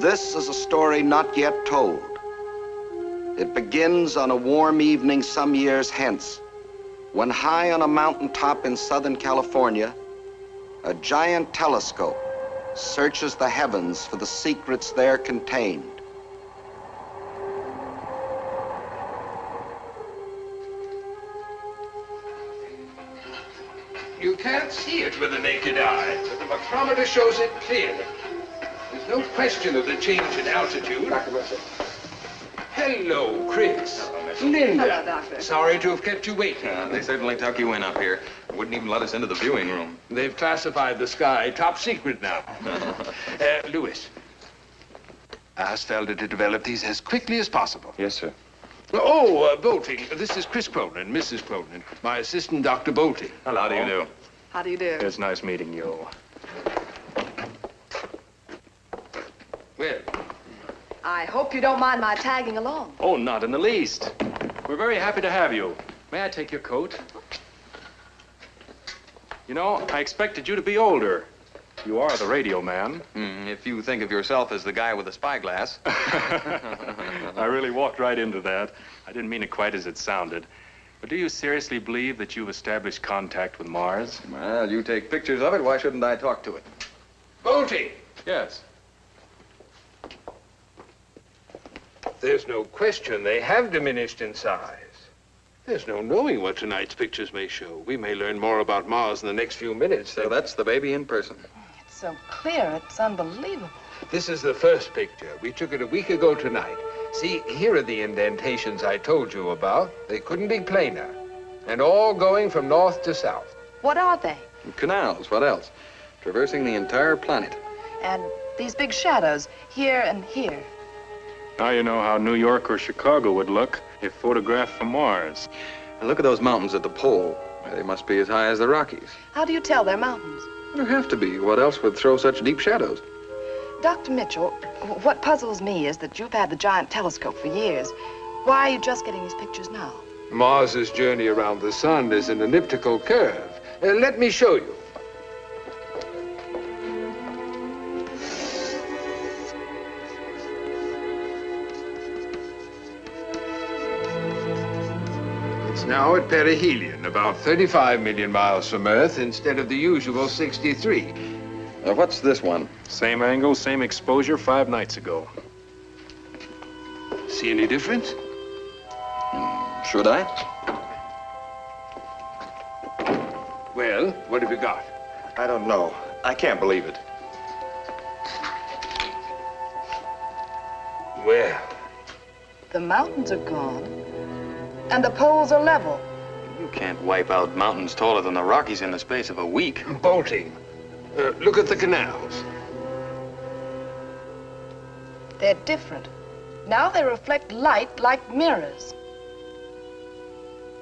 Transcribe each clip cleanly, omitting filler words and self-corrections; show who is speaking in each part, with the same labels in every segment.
Speaker 1: This is a story not yet told. It begins on a warm evening some years hence, when high on a mountaintop in Southern California, a giant telescope searches the heavens for the secrets there contained.
Speaker 2: You can't see it with the naked eye, but the micrometer shows it clearly. There's no question of the change in altitude. Dr. Russell. Hello, Chris.
Speaker 3: Hello, Miss.
Speaker 2: Linda.
Speaker 4: Hello, Doctor.
Speaker 2: Sorry to have kept you waiting.
Speaker 3: They certainly tuck you in up here. Wouldn't even let us into the viewing room.
Speaker 2: They've classified the sky top secret now. Lewis. Ask Felder to develop these as quickly as possible.
Speaker 3: Yes, sir.
Speaker 2: Oh, Bolting. This is Chris Cronin, Mrs. Cronin, my assistant, Dr. Bolting.
Speaker 3: How do you do?
Speaker 4: How do you do?
Speaker 3: It's nice meeting you.
Speaker 2: Well,
Speaker 4: I hope you don't mind my tagging along.
Speaker 5: Oh, not in the least. We're very happy to have you. May I take your coat? You know, I expected you to be older. You are the radio man.
Speaker 3: If you think of yourself as the guy with the spyglass.
Speaker 5: I really walked right into that. I didn't mean it quite as it sounded. But do you seriously believe that you've established contact with Mars?
Speaker 3: Well, you take pictures of it. Why shouldn't I talk to it?
Speaker 2: Bolting.
Speaker 5: Yes.
Speaker 2: There's no question they have diminished in size. There's no knowing what tonight's pictures may show. We may learn more about Mars in the next few minutes.
Speaker 3: So that's the baby in person.
Speaker 4: It's so clear, it's unbelievable.
Speaker 2: This is the first picture. We took it a week ago tonight. See, here are the indentations I told you about. They couldn't be plainer. And all going from north to south.
Speaker 4: What are they?
Speaker 3: Canals, what else? Traversing the entire planet.
Speaker 4: And these big shadows, here and here.
Speaker 5: Now you know how New York or Chicago would look if photographed from Mars.
Speaker 3: And look at those mountains at the pole. They must be as high as the Rockies.
Speaker 4: How do you tell they're mountains?
Speaker 3: There have to be. What else would throw such deep shadows?
Speaker 4: Dr. Mitchell, what puzzles me is that you've had the giant telescope for years. Why are you just getting these pictures now?
Speaker 2: Mars's journey around the sun is an elliptical curve. Let me show you. It's now at perihelion, about 35 million miles from Earth instead of the usual 63.
Speaker 3: What's this one?
Speaker 5: Same angle, same exposure 5 nights ago.
Speaker 2: See any difference?
Speaker 3: Should I?
Speaker 2: Well, what have you got?
Speaker 6: I don't know. I can't believe it.
Speaker 2: Well,
Speaker 4: The mountains are gone, and the poles are level.
Speaker 3: You can't wipe out mountains taller than the Rockies in the space of a week.
Speaker 2: Bolting. Look at the canals.
Speaker 4: They're different. Now they reflect light like mirrors.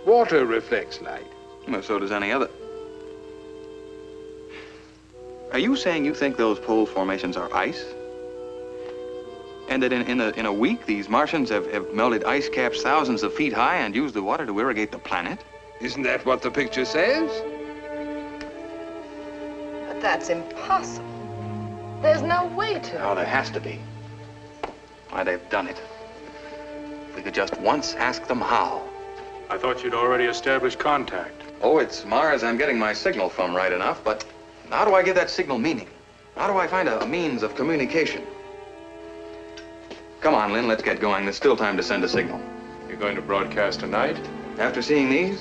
Speaker 2: Water reflects light.
Speaker 3: Well, so does any other. Are you saying you think those pole formations are ice? And that in a week, these Martians have melted ice caps thousands of feet high and used the water to irrigate the planet?
Speaker 2: Isn't that what the picture says?
Speaker 4: But that's impossible. There's no way to.
Speaker 3: Oh, there has to be. Why, they've done it. If we could just once ask them how.
Speaker 5: I thought you'd already established contact.
Speaker 3: Oh, it's Mars I'm getting my signal from, right enough, but how do I give that signal meaning? How do I find a means of communication? Come on, Lynn, let's get going. There's still time to send a signal.
Speaker 5: You're going to broadcast tonight?
Speaker 3: After seeing these,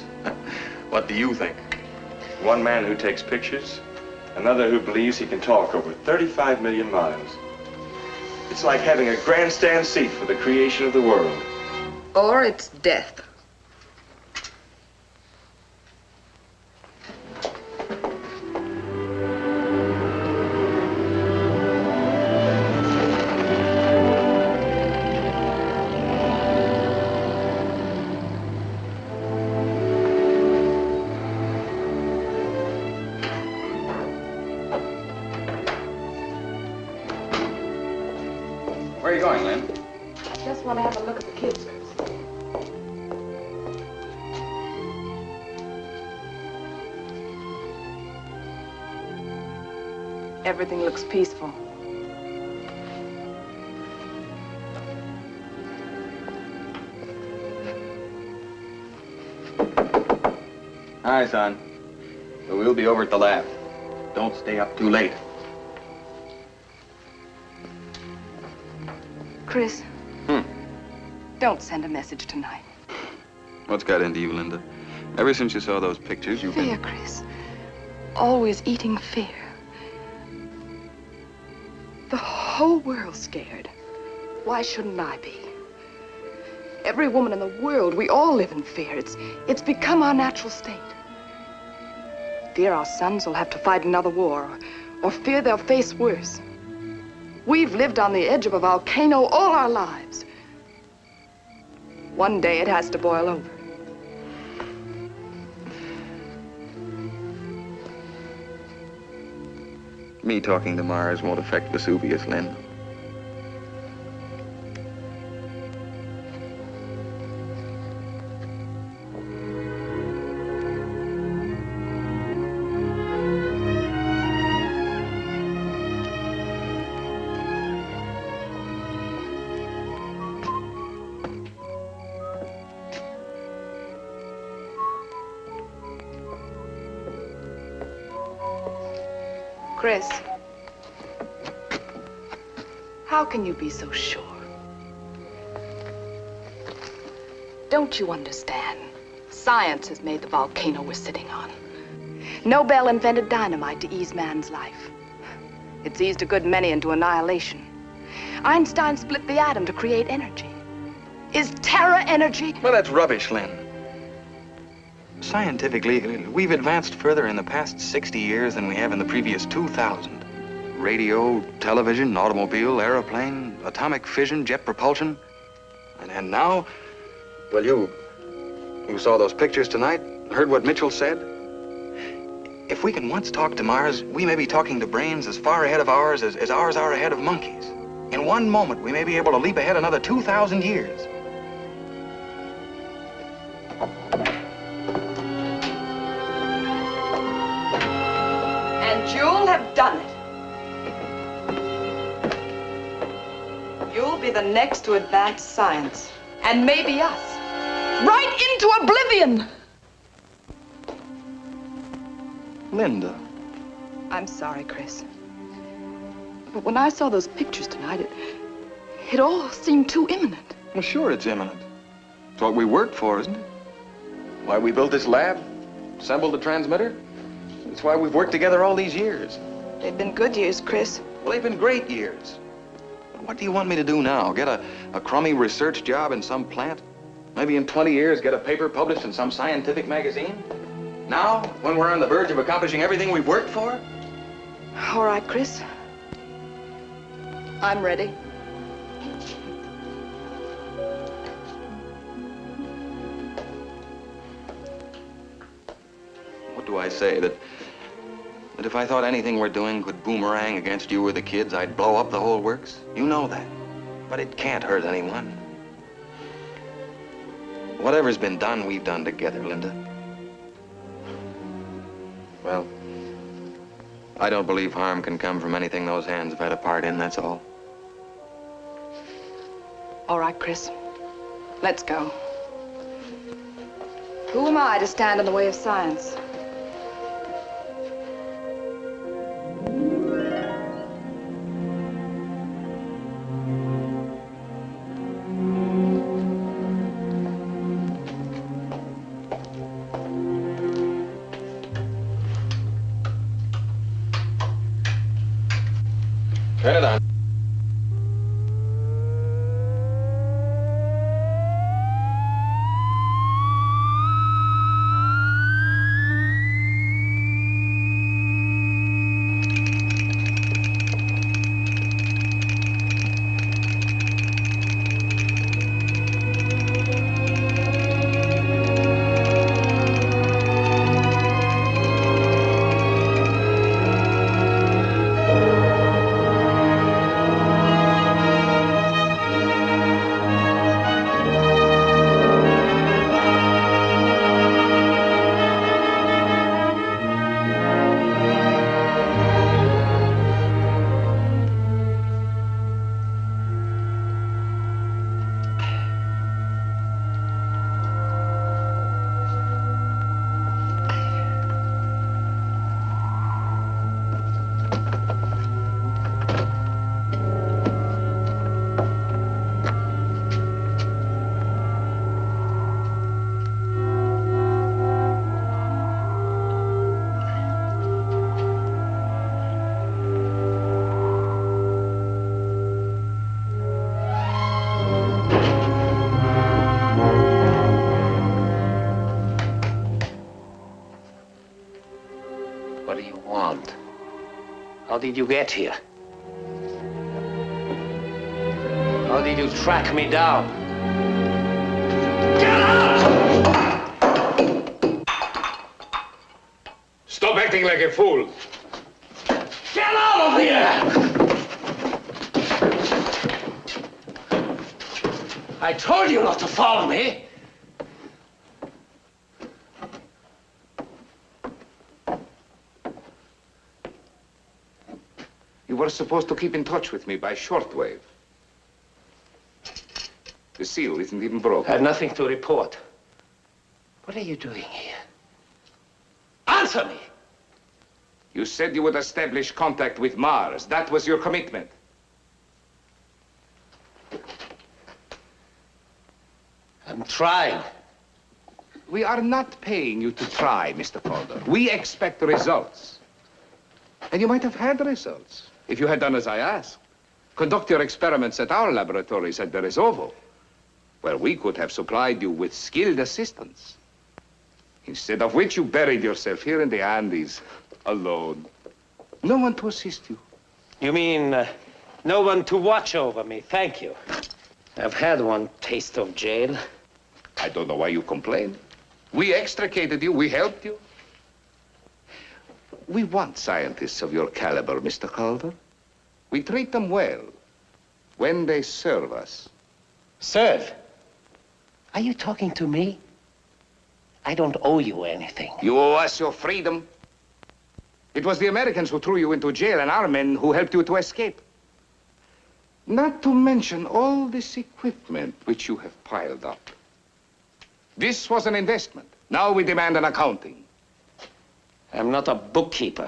Speaker 3: what do you think?
Speaker 6: One man who takes pictures, another who believes he can talk over 35 million miles. It's like having a grandstand seat for the creation of the world.
Speaker 4: Or it's death.
Speaker 3: Where are you going, Lynn?
Speaker 4: I just want to have a look at the kids. Everything looks peaceful.
Speaker 3: Hi, son. We'll be over at the lab. Don't stay up too late.
Speaker 4: Chris. Don't send a message tonight.
Speaker 3: What's got into you, Linda? Ever since you saw those pictures, you've
Speaker 4: Fear,
Speaker 3: been...
Speaker 4: Chris. Always eating fear. The whole world's scared. Why shouldn't I be? Every woman in the world, we all live in fear. It's become our natural state. Fear our sons will have to fight another war, or fear they'll face worse. We've lived on the edge of a volcano all our lives. One day it has to boil over.
Speaker 3: Me talking to Mars won't affect Vesuvius, Lynn.
Speaker 4: Chris, how can you be so sure? Don't you understand? Science has made the volcano we're sitting on. Nobel invented dynamite to ease man's life. It's eased a good many into annihilation. Einstein split the atom to create energy. Is terror energy?
Speaker 3: Well, that's rubbish, Lynn. Scientifically, we've advanced further in the past 60 years than we have in the previous 2,000. Radio, television, automobile, airplane, atomic fission, jet propulsion. And now, well, you saw those pictures tonight, heard what Mitchell said? If we can once talk to Mars, we may be talking to brains as far ahead of ours as ours are ahead of monkeys. In one moment, we may be able to leap ahead another 2,000 years.
Speaker 4: And you'll have done it. You'll be the next to advance science. And maybe us. Right into oblivion!
Speaker 3: Linda.
Speaker 4: I'm sorry, Chris. But when I saw those pictures tonight, it all seemed too imminent.
Speaker 3: Well, sure it's imminent. It's what we worked for, isn't it? Why we built this lab, assembled the transmitter. It's why we've worked together all these years.
Speaker 4: They've been good years, Chris.
Speaker 3: Well, they've been great years. But what do you want me to do now? Get a crummy research job in some plant? Maybe in 20 years get a paper published in some scientific magazine? Now, when we're on the verge of accomplishing everything we've worked for?
Speaker 4: All right, Chris. I'm ready.
Speaker 3: What do I say? That if I thought anything we're doing could boomerang against you or the kids, I'd blow up the whole works? You know that. But it can't hurt anyone. Whatever's been done, we've done together, Linda. Well, I don't believe harm can come from anything those hands have had a part in, that's all.
Speaker 4: All right, Chris. Let's go. Who am I to stand in the way of science?
Speaker 3: Turn it on.
Speaker 7: What do you want? How did you get here? How did you track me down? Get out!
Speaker 2: Stop acting like a fool.
Speaker 7: Get out of here! I told you not to follow me.
Speaker 2: You were supposed to keep in touch with me by shortwave. The seal isn't even broken.
Speaker 7: I have nothing to report. What are you doing here? Answer me!
Speaker 2: You said you would establish contact with Mars. That was your commitment.
Speaker 7: I'm trying.
Speaker 2: We are not paying you to try, Mr. Calder. We expect results. And you might have had results if you had done as I asked. Conduct your experiments at our laboratories at Berezovo, where we could have supplied you with skilled assistance. Instead of which you buried yourself here in the Andes, alone. No one to assist you.
Speaker 7: You mean no one to watch over me? Thank you. I've had one taste of jail.
Speaker 2: I don't know why you complain. We extricated you, we helped you. We want scientists of your caliber, Mr. Calder. We treat them well when they serve us.
Speaker 7: Serve? Are you talking to me? I don't owe you anything.
Speaker 2: You owe us your freedom. It was the Americans who threw you into jail and our men who helped you to escape. Not to mention all this equipment which you have piled up. This was an investment. Now we demand an accounting.
Speaker 7: I'm not a bookkeeper.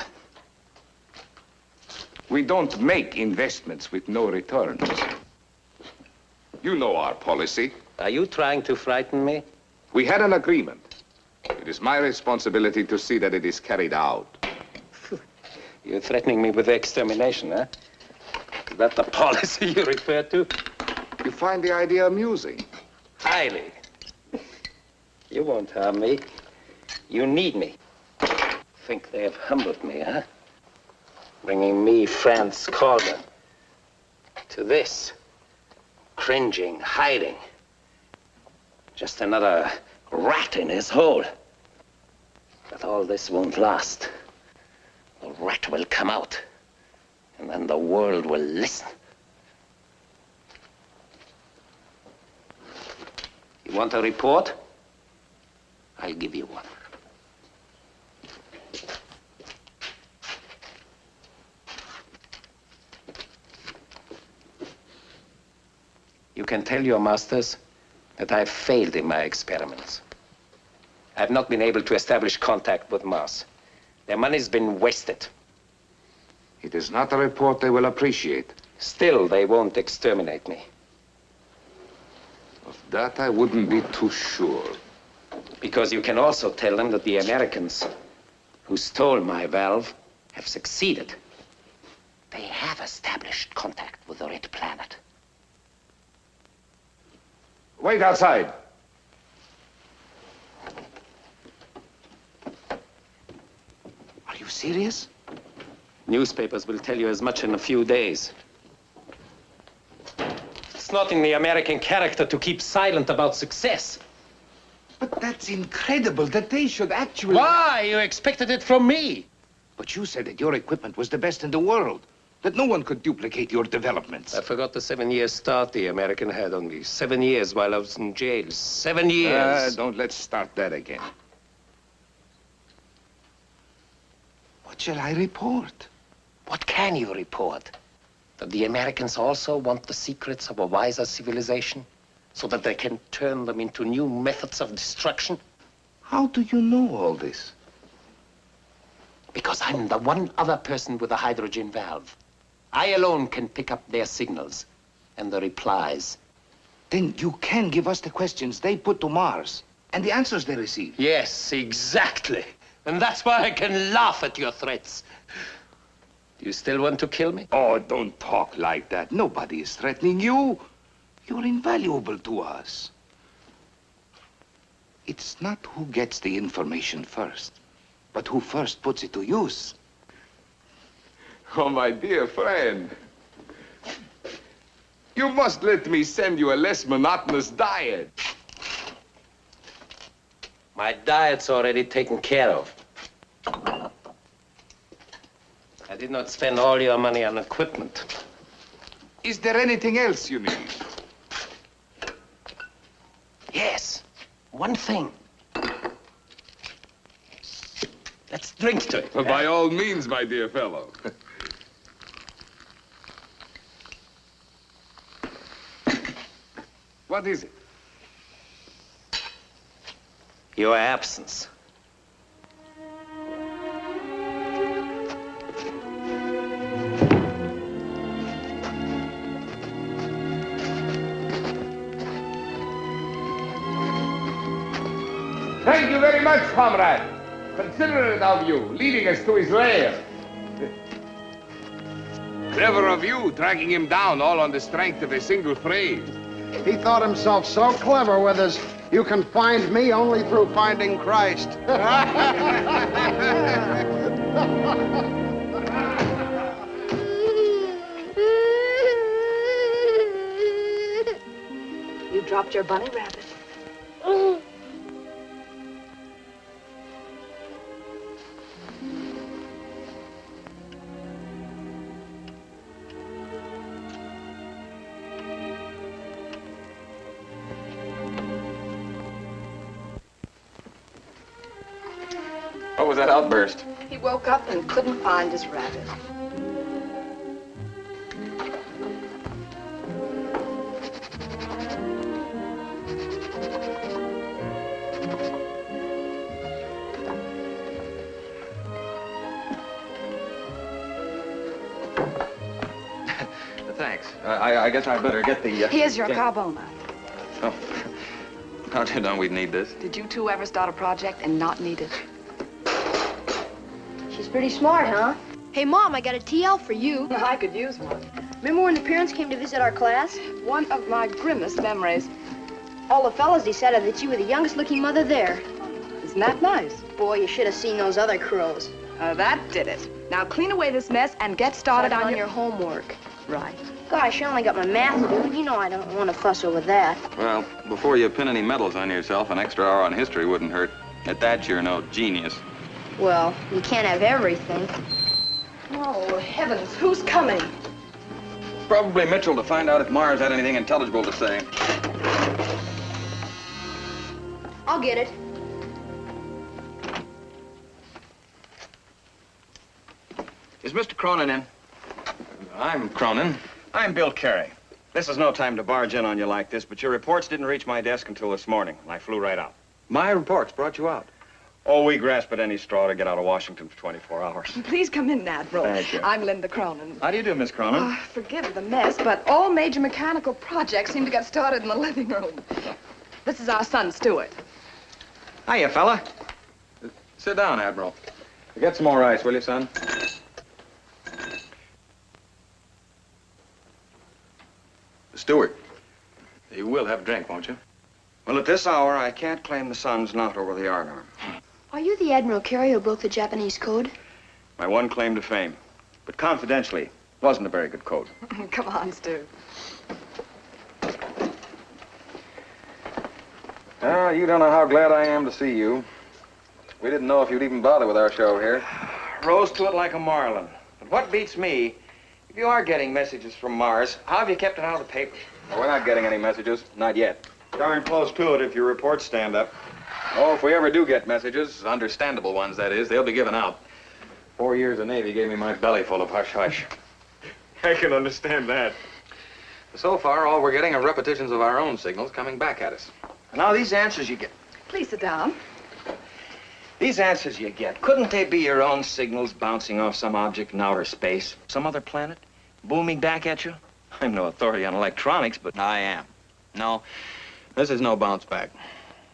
Speaker 2: We don't make investments with no returns. You know our policy.
Speaker 7: Are you trying to frighten me?
Speaker 2: We had an agreement. It is my responsibility to see that it is carried out.
Speaker 7: You're threatening me with extermination, huh? Is that the policy you refer to?
Speaker 2: You find the idea amusing?
Speaker 7: Highly. You won't harm me. You need me. Think they have humbled me, huh? Bringing me, Franz Calder, to this. Cringing, hiding. Just another rat in his hole. But all this won't last. The rat will come out, and then the world will listen. You want a report? I'll give you one. You can tell your masters that I've failed in my experiments. I've not been able to establish contact with Mars. Their money's been wasted.
Speaker 2: It is not a report they will appreciate.
Speaker 7: Still, they won't exterminate me.
Speaker 2: Of that, I wouldn't be too sure.
Speaker 7: Because you can also tell them that the Americans who stole my valve have succeeded. They have established contact with the Red Planet.
Speaker 2: Wait outside. Are you serious?
Speaker 7: Newspapers will tell you as much in a few days. It's not in the American character to keep silent about success.
Speaker 2: But that's incredible that they should actually...
Speaker 7: Why? You expected it from me.
Speaker 2: But you said that your equipment was the best in the world, that no one could duplicate your developments.
Speaker 7: I forgot the 7-year start the American had on me. 7 years while I was in jail. 7 years.
Speaker 2: Don't let's start that again. What shall I report?
Speaker 7: What can you report? That the Americans also want the secrets of a wiser civilization so that they can turn them into new methods of destruction?
Speaker 2: How do you know all this?
Speaker 7: Because I'm the one other person with a hydrogen valve. I alone can pick up their signals and the replies.
Speaker 2: Then you can give us the questions they put to Mars and the answers they receive.
Speaker 7: Yes, exactly. And that's why I can laugh at your threats. Do you still want to kill me?
Speaker 2: Oh, don't talk like that. Nobody is threatening you. You're invaluable to us. It's not who gets the information first, but who first puts it to use. Oh, my dear friend. You must let me send you a less monotonous diet.
Speaker 7: My diet's already taken care of. I did not spend all your money on equipment.
Speaker 2: Is there anything else you need?
Speaker 7: Yes, one thing. Let's drink to it.
Speaker 2: Well, by all means, my dear fellow. What is it?
Speaker 7: Your absence.
Speaker 2: Thank you very much, comrade. Considerate of you, leading us to his lair. Clever of you, dragging him down all on the strength of a single phrase.
Speaker 8: He thought himself so clever with his, "You can find me only through finding Christ."
Speaker 4: You dropped your bunny rabbit.
Speaker 3: What was that outburst?
Speaker 4: He woke up and couldn't find his rabbit.
Speaker 3: Thanks. I guess I better get the...
Speaker 4: Here's your carbona.
Speaker 3: Oh. How'd you know we'd need this?
Speaker 4: Did you two ever start a project and not need it?
Speaker 9: She's pretty smart, huh? Hey, Mom, I got a TL for you.
Speaker 4: I could use one.
Speaker 9: Remember when the parents came to visit our class?
Speaker 4: One of my grimmest memories.
Speaker 9: All the fellas decided that you were the youngest-looking mother there.
Speaker 4: Isn't that nice?
Speaker 9: Boy, you should have seen those other crows.
Speaker 4: That did it. Now clean away this mess and get started on your homework. Right.
Speaker 9: Gosh, I only got my math to do. You know I don't want to fuss over that.
Speaker 3: Well, before you pin any medals on yourself, an extra hour on history wouldn't hurt. At that, you're no genius.
Speaker 9: Well, you can't have everything.
Speaker 4: Oh, heavens, who's coming?
Speaker 3: Probably Mitchell to find out if Mars had anything intelligible to say.
Speaker 9: I'll get it.
Speaker 10: Is Mr. Cronin in?
Speaker 3: I'm Cronin.
Speaker 10: I'm Bill Carey. This is no time to barge in on you like this, but your reports didn't reach my desk until this morning, and I flew right out.
Speaker 3: My reports brought you out.
Speaker 10: Oh, we grasp at any straw to get out of Washington for 24 hours.
Speaker 4: Please come in, Admiral.
Speaker 10: Thank you.
Speaker 4: I'm Linda Cronin.
Speaker 10: How do you do, Miss Cronin?
Speaker 4: Oh, forgive the mess, but all major mechanical projects seem to get started in the living room. This is our son, Stuart.
Speaker 10: Hiya, fella.
Speaker 3: Sit down, Admiral. Get some more ice, will you, son? Stuart, you will have a drink, won't you?
Speaker 10: Well, at this hour, I can't claim the sun's not over the yardarm.
Speaker 9: Are you the Admiral Carey who broke the Japanese code?
Speaker 10: My one claim to fame. But confidentially, wasn't a very good code.
Speaker 4: Come on, Stu.
Speaker 3: Oh, you don't know how glad I am to see you. We didn't know if you'd even bother with our show here.
Speaker 10: Rose to it like a marlin. But what beats me, if you are getting messages from Mars, how have you kept it out of the papers?
Speaker 3: Well, we're not getting any messages. Not yet.
Speaker 10: Darn close to it if your reports stand up.
Speaker 3: Oh, if we ever do get messages, understandable ones, that is, they'll be given out. 4 years of Navy gave me my belly full of hush-hush.
Speaker 10: I can understand that.
Speaker 3: So far, all we're getting are repetitions of our own signals coming back at us.
Speaker 10: Now, these answers you get.
Speaker 4: Please sit down.
Speaker 10: These answers you get, couldn't they be your own signals bouncing off some object in outer space? Some other planet? Booming back at you? I'm no authority on electronics, but
Speaker 3: I am. No, this is no bounce back.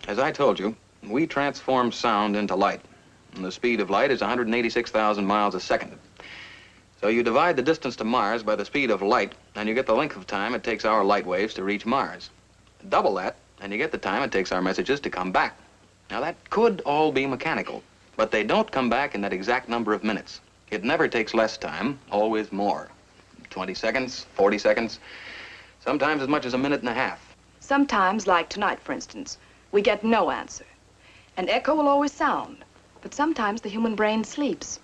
Speaker 3: As I told you, we transform sound into light. And the speed of light is 186,000 miles a second. So you divide the distance to Mars by the speed of light, and you get the length of time it takes our light waves to reach Mars. Double that, and you get the time it takes our messages to come back. Now, that could all be mechanical, But they don't come back in that exact number of minutes. It never takes less time, always more. 20 seconds, 40 seconds, sometimes as much as a minute and a half.
Speaker 4: Sometimes, like tonight, for instance, we get no answer. An echo will always sound, but sometimes the human brain sleeps.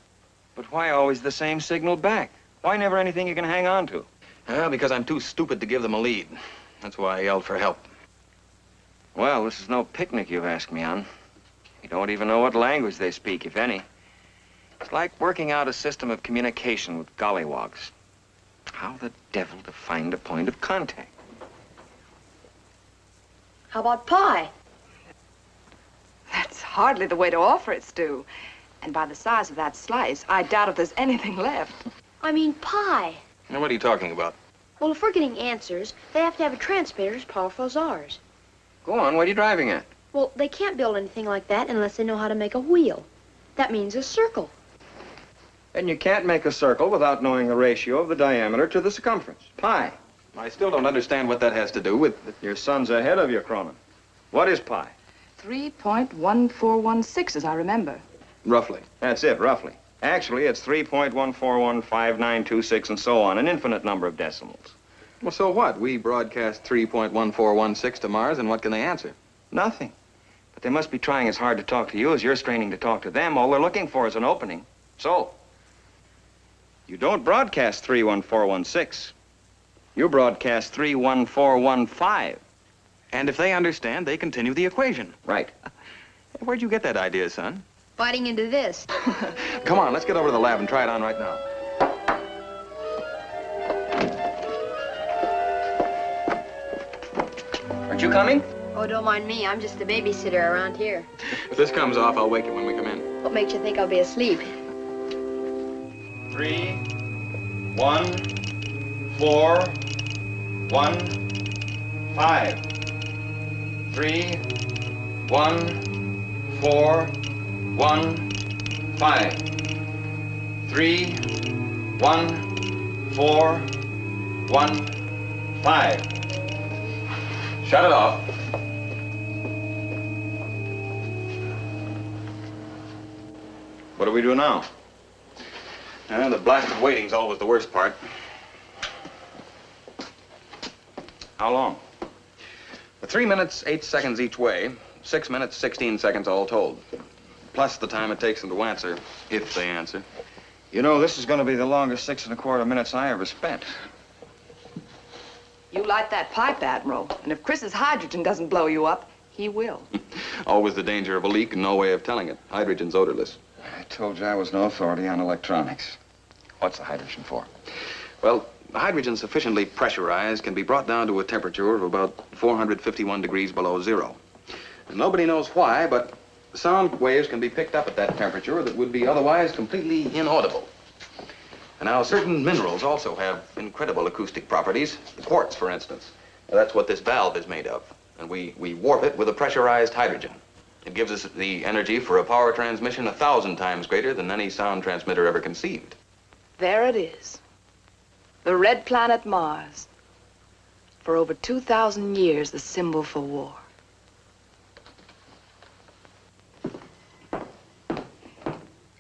Speaker 10: But why always the same signal back? Why never anything you can hang on to?
Speaker 3: Well, because I'm too stupid to give them a lead. That's why I yelled for help.
Speaker 10: Well, this is no picnic you've asked me on. You don't even know what language they speak, if any. It's like working out a system of communication with gollywogs. How the devil to find a point of contact?
Speaker 9: How about pie?
Speaker 4: That's hardly the way to offer it, Stu. And by the size of that slice, I doubt if there's anything left.
Speaker 9: I mean pie.
Speaker 3: Now, what are you talking about?
Speaker 9: Well, if we're getting answers, they have to have a transmitter as powerful as ours.
Speaker 10: Go on, what are you driving at?
Speaker 9: Well, they can't build anything like that unless they know how to make a wheel. That means a circle.
Speaker 10: And you can't make a circle without knowing the ratio of the diameter to the circumference. Pi.
Speaker 3: I still don't understand what that has to do with...
Speaker 10: Your son's ahead of you, Cronin. What is pi?
Speaker 4: 3.1416, as I remember.
Speaker 3: Roughly.
Speaker 10: That's it, roughly. Actually, it's 3.141592 and so on, an infinite number of decimals.
Speaker 3: Well, so what? We broadcast 3.1416 to Mars, and what can they answer?
Speaker 10: Nothing. But they must be trying as hard to talk to you as you're straining to talk to them. All they're looking for is an opening. So, you don't broadcast 31416. You broadcast 31415.
Speaker 3: And if they understand, they continue the equation.
Speaker 10: Right.
Speaker 3: Where'd you get that idea, son?
Speaker 9: Biting into this.
Speaker 3: Come on, let's get over to the lab and try it on right now.
Speaker 10: Aren't you coming?
Speaker 9: Oh, don't mind me. I'm just the babysitter around here.
Speaker 3: If this comes off, I'll wake you when we come in.
Speaker 9: What makes you think I'll be asleep?
Speaker 10: 3, 1, 4, 1, 5. 3, 1, 4, 1, 5. 3, 1, 4, 1, 5. Shut it off. What do we do now?
Speaker 3: The blasted waiting's always the worst part.
Speaker 10: How long?
Speaker 3: 3 minutes, 8 seconds each way. 6 minutes, 16 seconds all told. Plus the time it takes them to answer, if they answer.
Speaker 10: You know, this is going to be the longest 6 1/4 minutes I ever spent.
Speaker 4: You light that pipe, Admiral, and if Chris's hydrogen doesn't blow you up, he will.
Speaker 3: Always the danger of a leak and no way of telling it. Hydrogen's odorless.
Speaker 10: I told you I was no authority on electronics. What's the hydrogen for?
Speaker 3: Well, hydrogen sufficiently pressurized can be brought down to a temperature of about 451 degrees below zero. And nobody knows why, but sound waves can be picked up at that temperature that would be otherwise completely inaudible. And now certain minerals also have incredible acoustic properties. Quartz, for instance. That's what this valve is made of. And we warp it with a pressurized hydrogen. It gives us the energy for a power transmission 1,000 times greater than any sound transmitter ever conceived.
Speaker 4: There it is. The red planet Mars. For over 2,000 years, the symbol for war.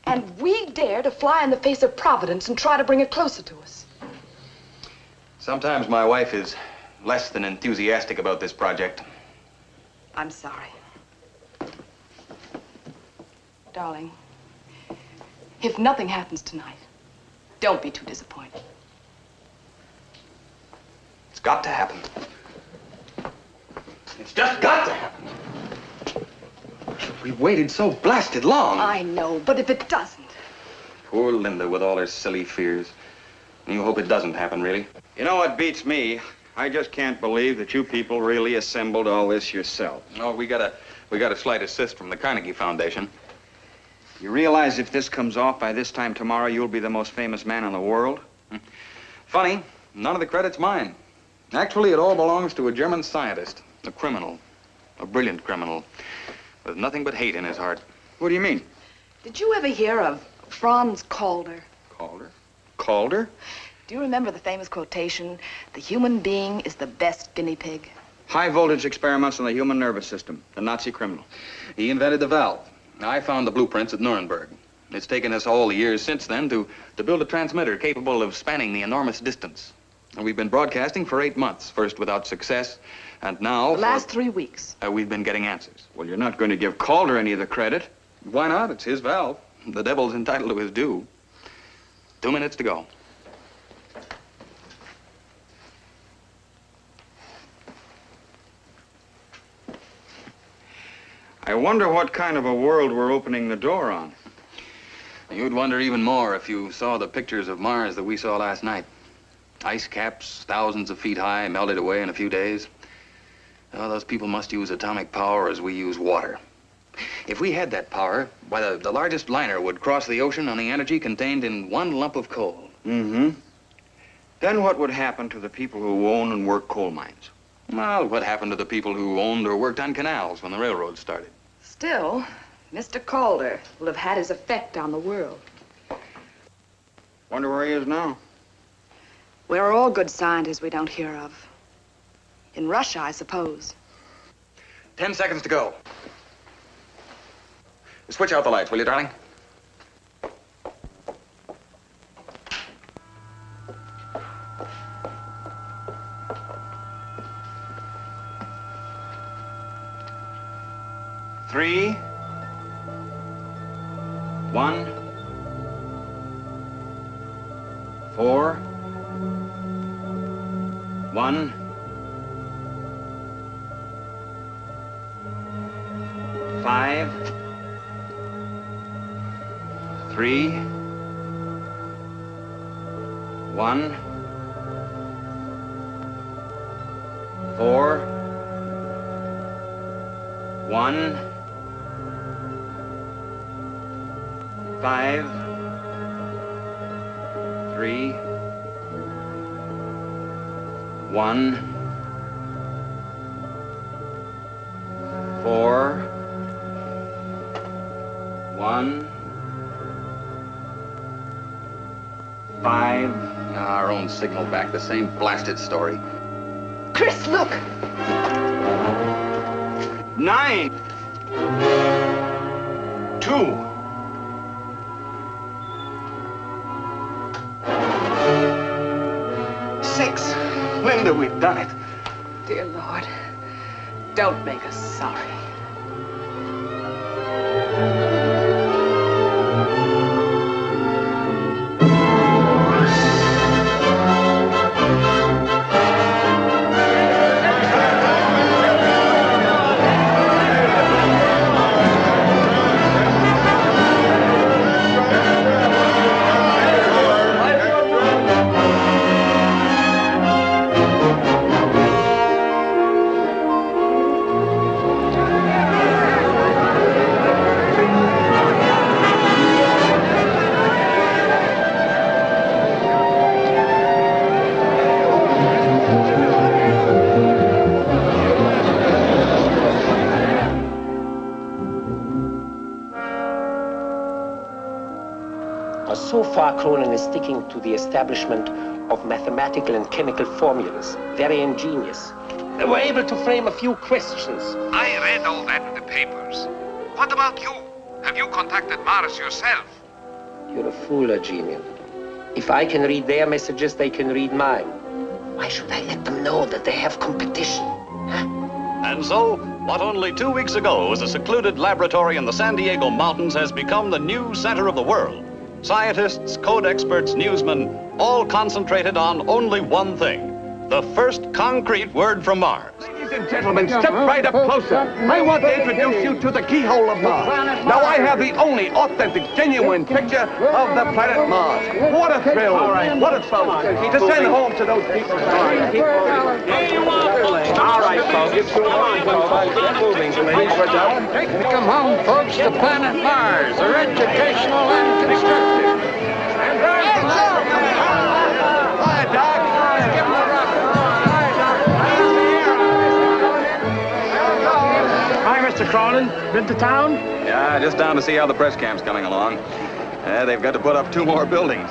Speaker 4: And we dare to fly in the face of Providence and try to bring it closer to us.
Speaker 3: Sometimes my wife is less than enthusiastic about this project.
Speaker 4: I'm sorry. Darling, if nothing happens tonight, don't be too disappointed.
Speaker 3: It's got to happen. It's just got to happen. We've waited so blasted long.
Speaker 4: I know, but if it doesn't...
Speaker 3: Poor Linda with all her silly fears. You hope it doesn't happen, really?
Speaker 10: You know what beats me? I just can't believe that you people really assembled all this yourself.
Speaker 3: No, we got a slight assist from the Carnegie Foundation.
Speaker 10: You realize if this comes off by this time tomorrow, you'll be the most famous man in the world?
Speaker 3: Funny, none of the credit's mine. Actually, it all belongs to a German scientist, a criminal, a brilliant criminal, with nothing but hate in his heart.
Speaker 10: What do you mean?
Speaker 4: Did you ever hear of Franz Calder?
Speaker 3: Calder?
Speaker 10: Calder?
Speaker 4: Do you remember the famous quotation, "The human being is the best guinea pig"?
Speaker 10: High voltage experiments on the human nervous system, the Nazi criminal.
Speaker 3: He invented the valve. I found the blueprints at Nuremberg. It's taken us all the years since then to build a transmitter capable of spanning the enormous distance. And we've been broadcasting for 8 months, first without success, and now...
Speaker 4: The last 3 weeks.
Speaker 3: We've been getting answers.
Speaker 10: Well, you're not going to give Calder any of the credit.
Speaker 3: Why not? It's his valve. The devil's entitled to his due. 2 minutes to go.
Speaker 10: I wonder what kind of a world we're opening the door on.
Speaker 3: You'd wonder even more if you saw the pictures of Mars that we saw last night. Ice caps thousands of feet high, melted away in a few days. Oh, those people must use atomic power as we use water. If we had that power, why, the largest liner would cross the ocean on the energy contained in one lump of coal.
Speaker 10: Mm-hmm. Then what would happen to the people who own and work coal mines?
Speaker 3: Well, what happened to the people who owned or worked on canals when the railroad started?
Speaker 4: Still, Mr. Calder will have had his effect on the world.
Speaker 10: Wonder where he is now.
Speaker 4: Where are all good scientists we don't hear of? In Russia, I suppose.
Speaker 3: 10 seconds to go. Switch out the lights, will you, darling?
Speaker 10: Three, 1, 4, 1, 5, 3, 1, 4, 1, 5, 3, 1, 4, 1, 5.
Speaker 3: Our own signal back, the same blasted story.
Speaker 4: Chris, look!
Speaker 10: 9, 2.
Speaker 2: Linda, we've done it.
Speaker 4: Dear Lord, don't make us sorry.
Speaker 7: So far, Cronin is sticking to the establishment of mathematical and chemical formulas. Very ingenious. They were able to frame a few questions.
Speaker 2: I read all that in the papers. What about you? Have you contacted Mars yourself?
Speaker 7: You're a fool, Eugenian. If I can read their messages, they can read mine. Why should I let them know that they have competition? Huh?
Speaker 11: And so, what only 2 weeks ago was a secluded laboratory in the San Diego mountains has become the new center of the world. Scientists, code experts, newsmen, all concentrated on only one thing, the first concrete word from Mars.
Speaker 2: Ladies and gentlemen, step right up closer. I want to introduce you to the keyhole of Mars. Now, I have the only authentic, genuine picture of the planet Mars. What a thrill. What a fun to send home to those people.
Speaker 7: All right, folks. Come on, folks. Get moving, please.
Speaker 8: Come home, folks, to planet Mars. They're educational and constructive. And
Speaker 2: Hi, Doc. Give him a rock.
Speaker 12: Hi, Mr. Cronin. Been to town?
Speaker 3: Yeah, just down to see how the press camp's coming along. They've got to put up 2 more buildings.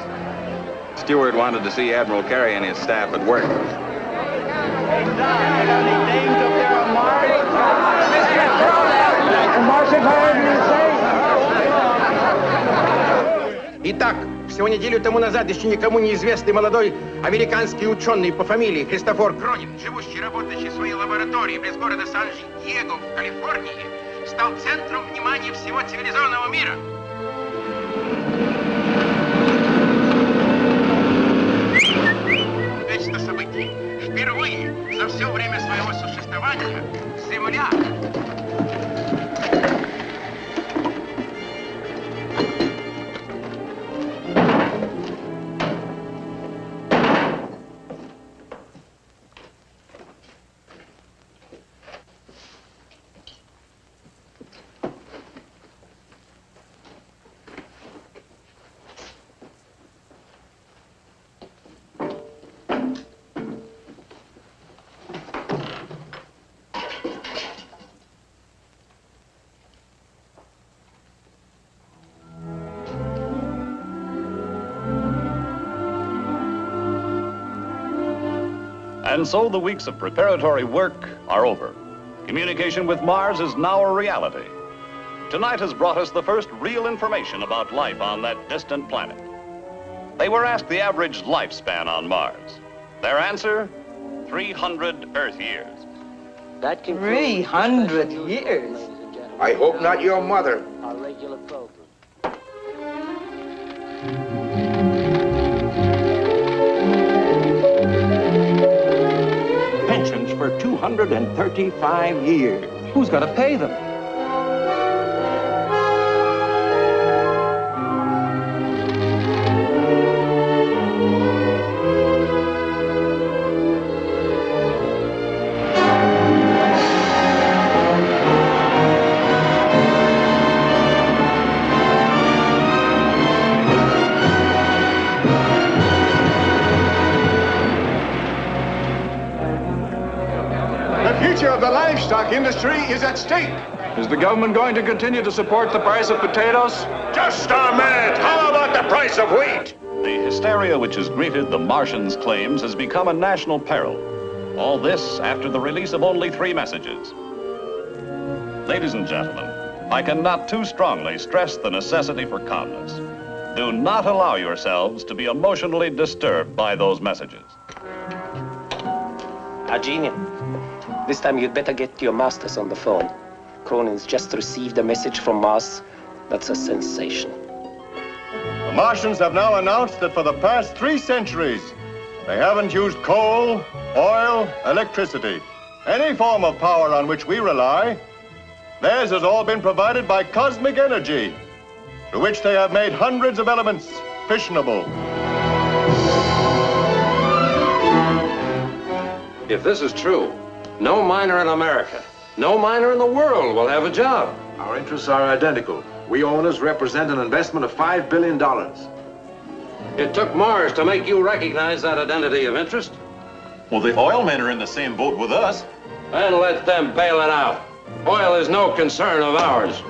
Speaker 3: Stewart wanted to see Admiral Carey and his staff at work.
Speaker 12: Hey, Doc, any dames up there on Mars? Martian, however you say.
Speaker 13: Итак, всего неделю тому назад еще никому неизвестный молодой американский ученый по фамилии Христофор Кронин, живущий и работающий в своей лаборатории близ города Сан-Диего в Калифорнии, стал центром внимания всего цивилизованного мира. Это событие. Впервые за все время своего существования Земля
Speaker 11: And so the weeks of preparatory work are over. Communication with Mars is now a reality. Tonight has brought us the first real information about life on that distant planet. They were asked the average lifespan on Mars. Their answer, 300 Earth years.
Speaker 14: 300 years?
Speaker 13: I hope not your mother.
Speaker 14: Our regular program.
Speaker 15: Pensions for 235 years.
Speaker 16: Who's got to pay them?
Speaker 17: Of the livestock industry is at stake.
Speaker 18: Is the government going to continue to support the price of potatoes?
Speaker 17: Just a minute. How about the price of wheat?
Speaker 11: The hysteria which has greeted the Martians' claims has become a national peril. All this after the release of only 3 messages. Ladies and gentlemen, I cannot too strongly stress the necessity for calmness. Do not allow yourselves to be emotionally disturbed by those messages.
Speaker 7: Genie. This time you'd better get your masters on the phone. Cronin's just received a message from Mars. That's a sensation.
Speaker 17: The Martians have now announced that for the past 3 centuries, they haven't used coal, oil, electricity, any form of power on which we rely. Theirs has all been provided by cosmic energy, through which they have made hundreds of elements fissionable.
Speaker 8: If this is true, no miner in America, no miner in the world will have a job.
Speaker 18: Our interests are identical. We owners represent an investment of $5 billion.
Speaker 8: It took Mars to make you recognize that identity of interest.
Speaker 19: Well, the oil men are in the same boat with us.
Speaker 8: And let them bail it out. Oil is no concern of ours.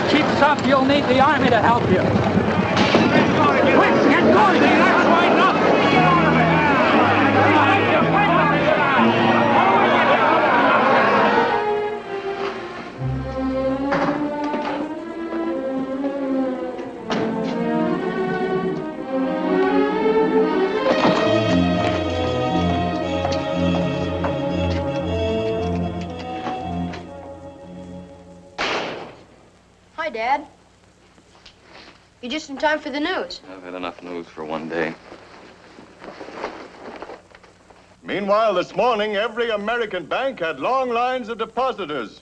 Speaker 12: Keeps up, you'll need the army to help you. Quick, get going! That's right enough!
Speaker 9: You're just in time for the news.
Speaker 3: I've had enough news for one day.
Speaker 17: Meanwhile, this morning, every American bank had long lines of depositors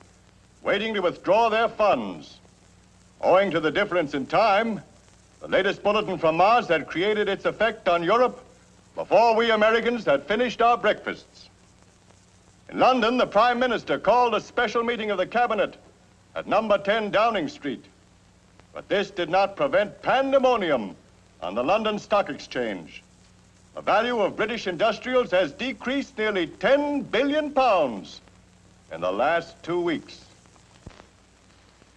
Speaker 17: waiting to withdraw their funds. Owing to the difference in time, the latest bulletin from Mars had created its effect on Europe before we Americans had finished our breakfasts. In London, the Prime Minister called a special meeting of the Cabinet at number 10 Downing Street. But this did not prevent pandemonium on the London Stock Exchange. The value of British industrials has decreased nearly £10 billion in the last 2 weeks.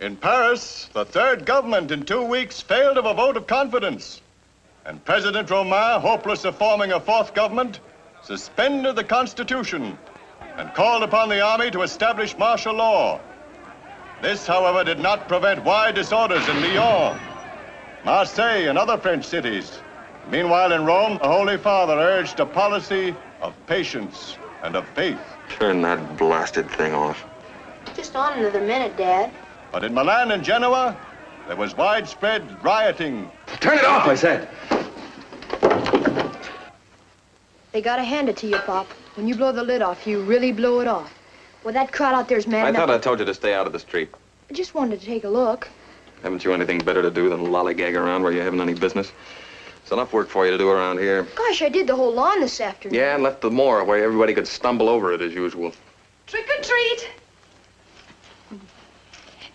Speaker 17: In Paris, the third government in 2 weeks failed of a vote of confidence, and President Romain, hopeless of forming a fourth government, suspended the Constitution and called upon the army to establish martial law. This, however, did not prevent wide disorders in Lyon, Marseille, and other French cities. Meanwhile, in Rome, the Holy Father urged a policy of patience and of faith.
Speaker 3: Turn that blasted thing off.
Speaker 9: Just on another minute, Dad.
Speaker 17: But in Milan and Genoa, there was widespread rioting.
Speaker 10: Turn it off, I said.
Speaker 9: They gotta hand it to you, Pop. When you blow the lid off, you really blow it off. Well, that crowd out there's mad
Speaker 3: I
Speaker 9: enough.
Speaker 3: thought I told you to stay out of the street.
Speaker 9: I just wanted to take a look.
Speaker 3: Haven't you anything better to do than lollygag around where you haven't any business? It's enough work for you to do around here.
Speaker 9: Gosh, I did the whole lawn this afternoon.
Speaker 3: Yeah, and left the moor where everybody could stumble over it as usual.
Speaker 4: Trick or treat.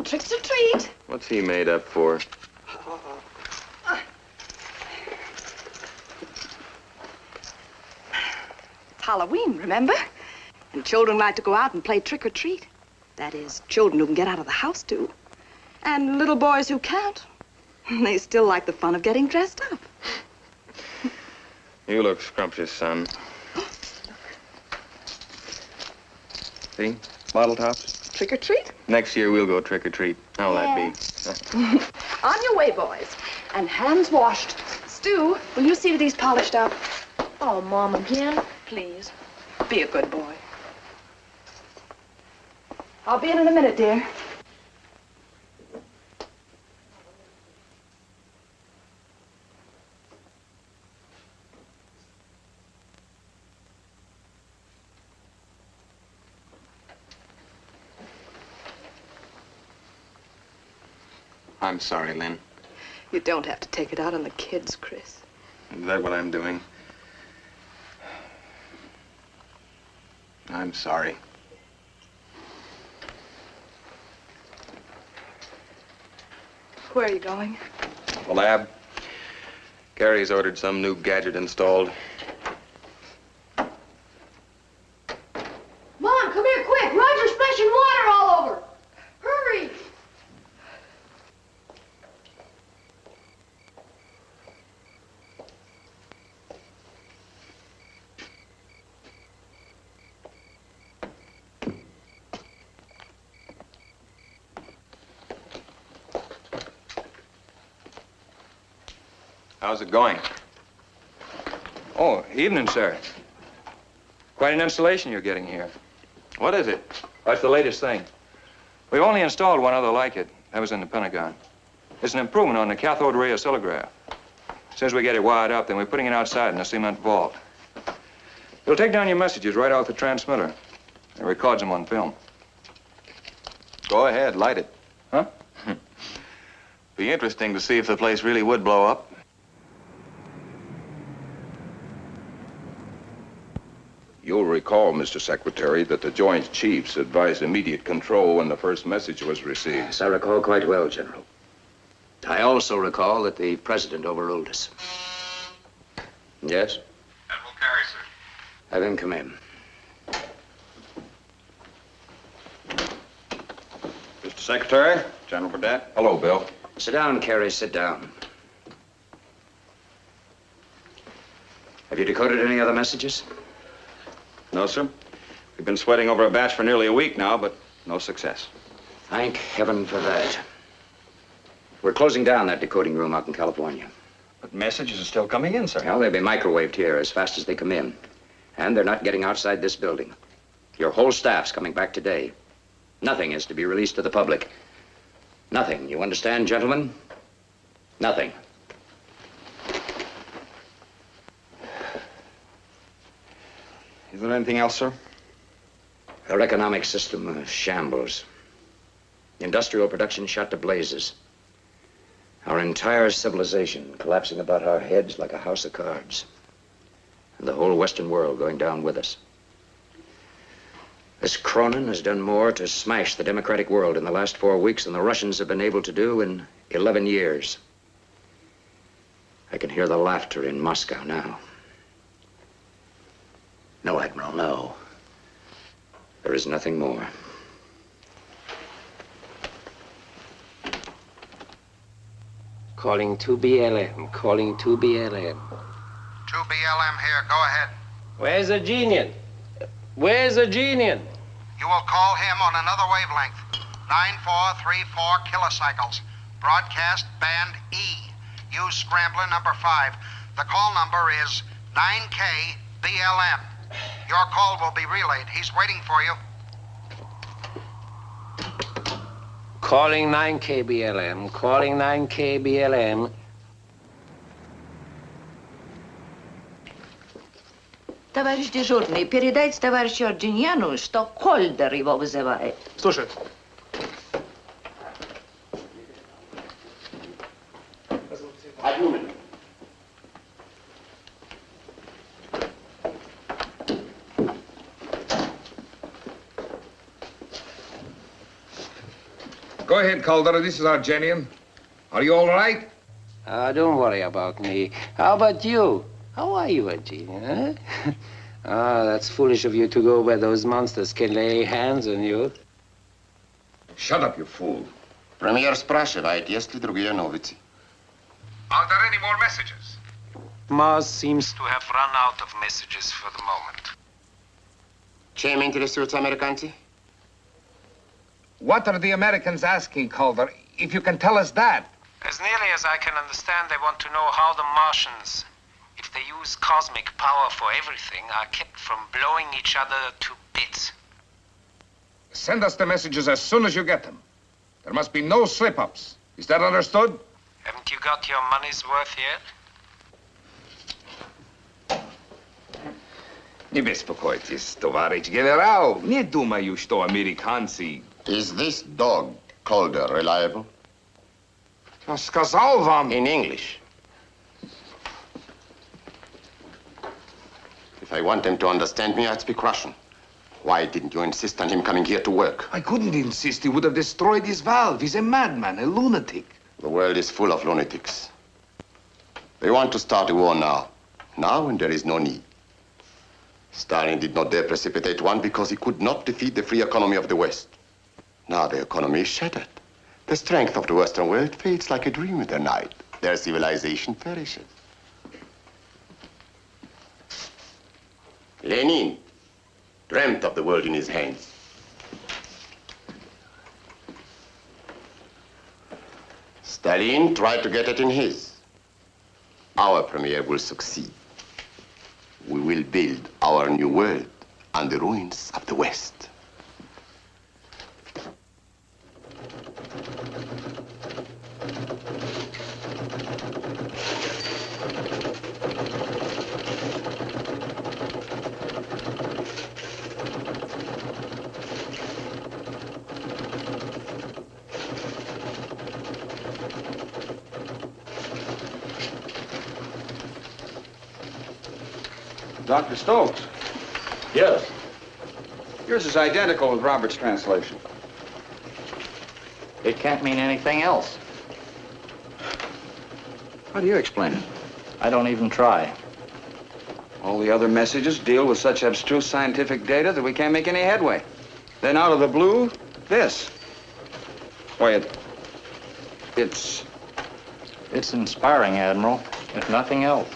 Speaker 4: Tricks or treat.
Speaker 3: What's he made up for?
Speaker 4: Halloween, remember? And children like to go out and play trick or treat. That is, children who can get out of the house, too. And little boys who can't. They still like the fun of getting dressed up.
Speaker 3: You look scrumptious, son. See? Bottle tops.
Speaker 4: Trick or treat?
Speaker 3: Next year we'll go trick or treat. How'll that be?
Speaker 4: On your way, boys. And hands washed. Stu, will you see that he's polished up?
Speaker 9: Oh, Mom, again?
Speaker 4: Please. Be a good boy. I'll be in a minute, dear.
Speaker 3: I'm sorry, Lynn.
Speaker 4: You don't have to take it out on the kids, Chris.
Speaker 3: Is that what I'm doing? I'm sorry.
Speaker 4: Where are you going?
Speaker 3: The lab. Gary's ordered some new gadget installed.
Speaker 9: Mom, come here quick. Roger's splashing water all over. Hurry.
Speaker 3: How's it going?
Speaker 10: Oh, evening, sir. Quite an installation you're getting here.
Speaker 3: What is it?
Speaker 10: That's the latest thing. We've only installed one other like it. That was in the Pentagon. It's an improvement on the cathode ray oscillograph. As soon as we get it wired up, then we're putting it outside in a cement vault. It'll take down your messages right off the transmitter. It records them on film.
Speaker 3: Go ahead, light it.
Speaker 10: Huh?
Speaker 3: Be interesting to see if the place really would blow up.
Speaker 16: You'll recall, Mr. Secretary, that the Joint Chiefs advised immediate control when the first message was received.
Speaker 20: Yes, I recall quite well, General. I also recall that the President overruled us. Yes?
Speaker 5: Admiral Carey, sir.
Speaker 20: Have him come in.
Speaker 10: Mr. Secretary, General Burdett.
Speaker 16: Hello, Bill.
Speaker 20: Sit down, Carey, sit down. Have you decoded any other messages?
Speaker 10: No, sir. We've been sweating over a batch for nearly a week now, but no success.
Speaker 20: Thank heaven for that. We're closing down that decoding room out in California.
Speaker 10: But messages are still coming in, sir.
Speaker 20: Well, they'll be microwaved here as fast as they come in. And they're not getting outside this building. Your whole staff's coming back today. Nothing is to be released to the public. Nothing. You understand, gentlemen? Nothing.
Speaker 3: Is there anything else, sir?
Speaker 20: Our economic system shambles. Industrial production shot to blazes. Our entire civilization collapsing about our heads like a house of cards. And the whole Western world going down with us. This Cronin has done more to smash the democratic world in the last 4 weeks than the Russians have been able to do in 11 years. I can hear the laughter in Moscow now. No, Admiral, no. There is nothing more.
Speaker 7: Calling 2BLM, calling 2BLM.
Speaker 21: 2BLM here, go ahead.
Speaker 7: Where's the genius? Where's the genius?
Speaker 21: You will call him on another wavelength. 9434 kilocycles. Broadcast band E. Use scrambler number 5. The call number is 9K-BLM. Your call will be relayed. He's waiting for you.
Speaker 7: Calling 9KBLM, calling 9KBLM.
Speaker 22: Товарищ дежурный, передайте товарищу Арджиньяну, что Кольдер его вызывает.
Speaker 23: Слушай.
Speaker 21: Одну минуту.
Speaker 2: Go ahead, Calder. This is Argenian. Are you all right?
Speaker 7: Don't worry about me. How about you? How are you, Argenian, huh? That's foolish of you to go where those monsters can lay hands on you.
Speaker 2: Shut up, you fool.
Speaker 13: Премьер спрашивает, есть ли другие новости.
Speaker 2: Are there any more messages?
Speaker 7: Mars seems to have run out of messages for the moment.
Speaker 13: Чем интересуются американцы?
Speaker 2: What are the Americans asking, Calder? If you can tell us that.
Speaker 7: As nearly as I can understand, they want to know how the Martians, if they use cosmic power for everything, are kept from blowing each other to bits.
Speaker 2: Send us the messages as soon as you get them. There must be no slip-ups. Is that understood?
Speaker 7: Haven't you got your money's worth yet?
Speaker 2: Не беспокойтесь, товарищ генерал. Не думаю, что американцы...
Speaker 13: Is this dog, Calder, reliable?
Speaker 2: Я сказал вам...
Speaker 13: In English. If I want him to understand me, I'd speak Russian. Why didn't you insist on him coming here to work?
Speaker 2: I couldn't insist. He would have destroyed his valve. He's a madman, a lunatic.
Speaker 13: The world is full of lunatics. They want to start a war now. Now, when there is no need. Stalin did not dare precipitate one because he could not defeat the free economy of the West. Now the economy is shattered. The strength of the Western world fades like a dream in the night. Their civilization perishes. Lenin dreamt of the world in his hands. Stalin tried to get it in his. Our premier will succeed. We will build our new world on the ruins of the West.
Speaker 3: Dr. Stokes.
Speaker 19: Yes.
Speaker 3: Yours is identical with Robert's translation.
Speaker 20: It can't mean anything else.
Speaker 3: How do you explain it?
Speaker 20: I don't even try.
Speaker 3: All the other messages deal with such abstruse scientific data that we can't make any headway. Then out of the blue, this. Why, it's...
Speaker 20: It's inspiring, Admiral, if nothing else.